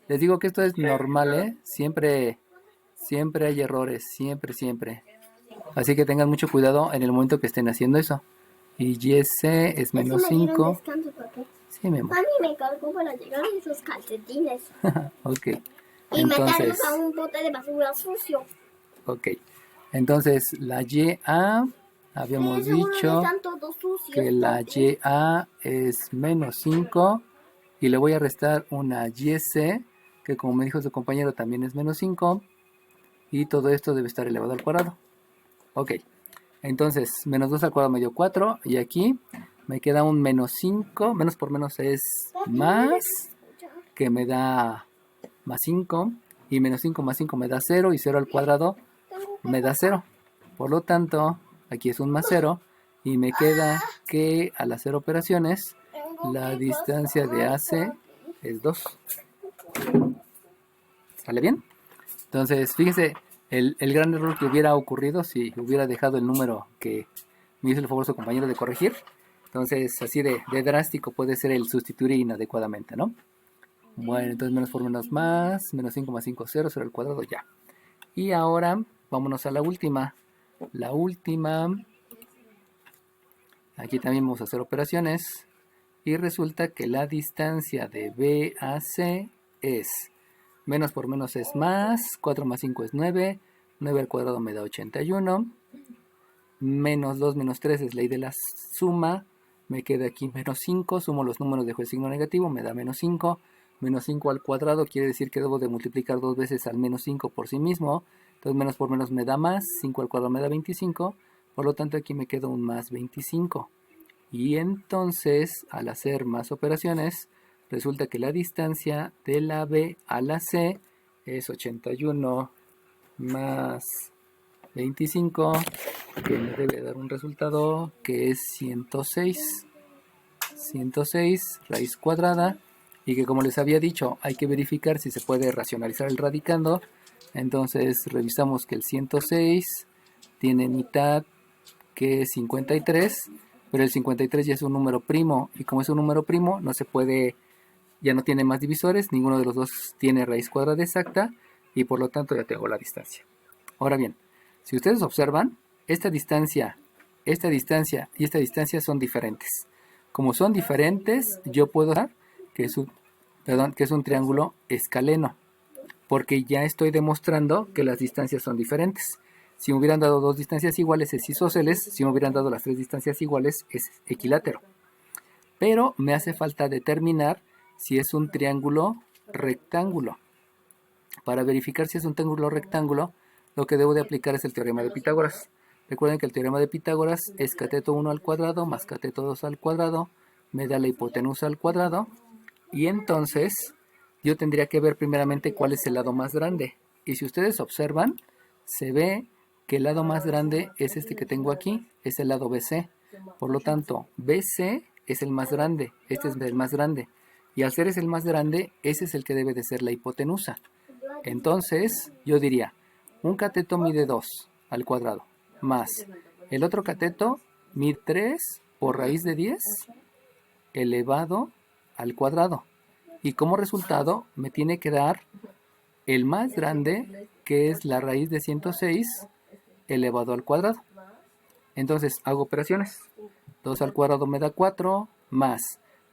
Les digo que esto es normal, ¿eh? Siempre hay errores, siempre. Así que tengan mucho cuidado en el momento que estén haciendo eso. Y YC es menos 5. Sí, mi amor. A mí me cargó para llegar a esos calcetines. Ok. Y Entonces, meterlos a un bote de basura sucio. ok. Entonces, la YA, habíamos dicho Están todos sucios. que la YA es menos 5 y le voy a restar una YC, que como me dijo su compañero también es menos 5, y todo esto debe estar elevado al cuadrado. Ok, entonces menos 2 al cuadrado me dio 4 y aquí me queda un menos 5, menos por menos es más, que me da más 5, y menos 5 más 5 me da 0 y 0 al cuadrado me da 0. Por lo tanto, aquí es un más 0 y me queda que al hacer operaciones la distancia de AC es 2. ¿Sale bien? Entonces, fíjese, el gran error que hubiera ocurrido si hubiera dejado el número que me hizo el favor su compañero de corregir. Entonces, así de drástico puede ser el sustituir inadecuadamente, ¿no? Bueno, entonces menos por menos más, menos 5 más 5, 0, 0 al cuadrado, ya. Y ahora, vámonos a la última. La última, aquí también vamos a hacer operaciones. Y resulta que la distancia de B a C es menos por menos es más, 4 más 5 es 9, 9 al cuadrado me da 81, menos 2 menos 3 es ley de la suma, me queda aquí menos 5, sumo los números, dejo el signo negativo, me da menos 5 al cuadrado quiere decir que debo de multiplicar 2 veces al menos 5 por sí mismo, entonces menos por menos me da más, 5 al cuadrado me da 25, por lo tanto aquí me queda un más 25. Y entonces, al hacer más operaciones, resulta que la distancia de la B a la C es 81 más 25, que me debe dar un resultado que es 106. 106 raíz cuadrada, y que como les había dicho, hay que verificar si se puede racionalizar el radicando. Entonces revisamos que el 106 tiene mitad, que es 53, pero el 53 ya es un número primo, y como es un número primo, no se puede, ya no tiene más divisores, ninguno de los dos tiene raíz cuadrada exacta, y por lo tanto ya tengo la distancia. Ahora bien, si ustedes observan, esta distancia y esta distancia son diferentes. Como son diferentes, yo puedo dar que es un triángulo escaleno, porque ya estoy demostrando que las distancias son diferentes. Si me hubieran dado dos distancias iguales es isósceles, si me hubieran dado las tres distancias iguales es equilátero. Pero me hace falta determinar si es un triángulo rectángulo. Para verificar si es un triángulo rectángulo, lo que debo de aplicar es el teorema de Pitágoras. Recuerden que el teorema de Pitágoras es cateto 1 al cuadrado más cateto 2 al cuadrado, me da la hipotenusa al cuadrado, y entonces yo tendría que ver primeramente cuál es el lado más grande. Y si ustedes observan, se ve que el lado más grande es este que tengo aquí, es el lado BC. Por lo tanto, BC es el más grande, este es el más grande. Y al ser ese el más grande, ese es el que debe de ser la hipotenusa. Entonces, yo diría, un cateto mide 2 al cuadrado, más el otro cateto mide 3 por raíz de 10 elevado al cuadrado. Y como resultado, me tiene que dar el más grande, que es la raíz de 106 elevado al cuadrado. Entonces hago operaciones. 2 al cuadrado me da 4, más,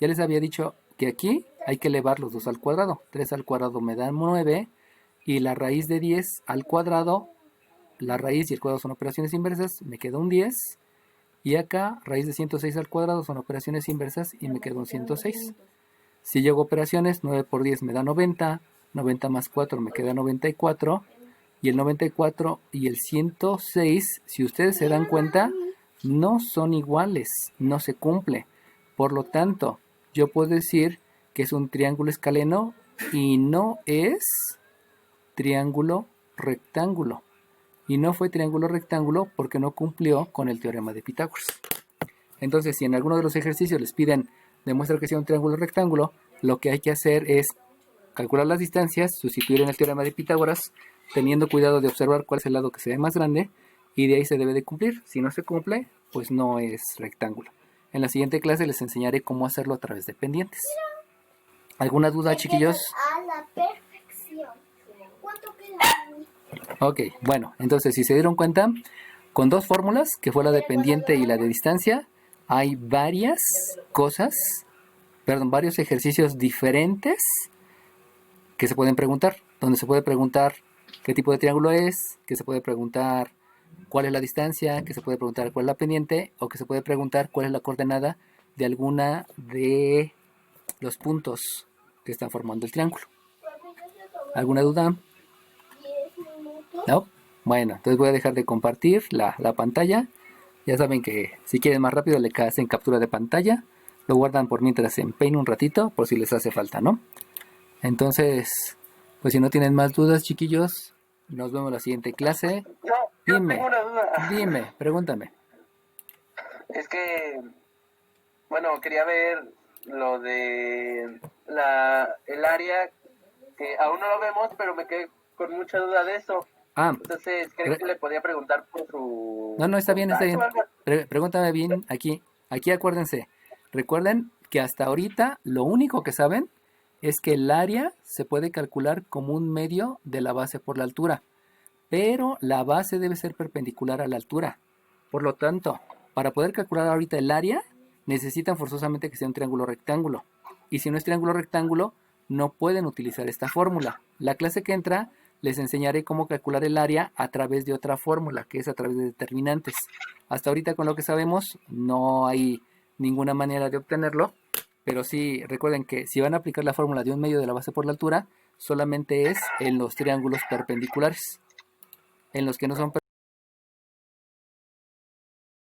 ya les había dicho que aquí hay que elevar los 2 al cuadrado. 3 al cuadrado me da 9, y la raíz de 10 al cuadrado, la raíz y el cuadrado son operaciones inversas, me queda un 10. Y acá, raíz de 106 al cuadrado son operaciones inversas y me queda un 106. Si yo hago operaciones, 9 por 10 me da 90, 90 más 4 me queda 94, y el 94 y el 106, si ustedes se dan cuenta, no son iguales, no se cumple. Por lo tanto, yo puedo decir que es un triángulo escaleno y no es triángulo rectángulo. Y no fue triángulo rectángulo porque no cumplió con el teorema de Pitágoras. Entonces, si en alguno de los ejercicios les piden demostrar que sea un triángulo rectángulo, lo que hay que hacer es calcular las distancias, sustituir en el teorema de Pitágoras, teniendo cuidado de observar cuál es el lado que se ve más grande, y de ahí se debe de cumplir. Si no se cumple, pues no es rectángulo. En la siguiente clase les enseñaré cómo hacerlo a través de pendientes. ¿Alguna duda, chiquillos? A la perfección. ¿Cuánto queda? Ok, bueno, entonces si se dieron cuenta, con dos fórmulas, que fue la de pendiente y la de distancia, hay varias cosas, varios ejercicios diferentes que se pueden preguntar, donde se puede preguntar qué tipo de triángulo es, que se puede preguntar cuál es la distancia, que se puede preguntar cuál es la pendiente, o que se puede preguntar cuál es la coordenada de alguna de los puntos que están formando el triángulo. ¿Alguna duda? 10 minutos. ¿No? Bueno, entonces voy a dejar de compartir la pantalla. Ya saben que si quieren más rápido le hacen captura de pantalla. Lo guardan por mientras en Paint un ratito, por si les hace falta, ¿no? Entonces, pues si no tienen más dudas, chiquillos, nos vemos en la siguiente clase. No, yo Dime. tengo una duda. Dime, pregúntame. Es que, bueno, quería ver lo de el área, que aún no lo vemos, pero me quedé con mucha duda de eso. Ah, Entonces, creo que le podía preguntar por su... no, está bien, está bien. contacto o algo. Pregúntame bien aquí. Aquí acuérdense. Recuerden que hasta ahorita lo único que saben es que el área se puede calcular como un medio de la base por la altura. Pero la base debe ser perpendicular a la altura. Por lo tanto, para poder calcular ahorita el área, necesitan forzosamente que sea un triángulo rectángulo. Y si no es triángulo rectángulo, no pueden utilizar esta fórmula. La clase que entra les enseñaré cómo calcular el área a través de otra fórmula, que es a través de determinantes. Hasta ahorita con lo que sabemos no hay ninguna manera de obtenerlo, pero sí recuerden que si van a aplicar la fórmula de un medio de la base por la altura, solamente es en los triángulos perpendiculares. En los que no son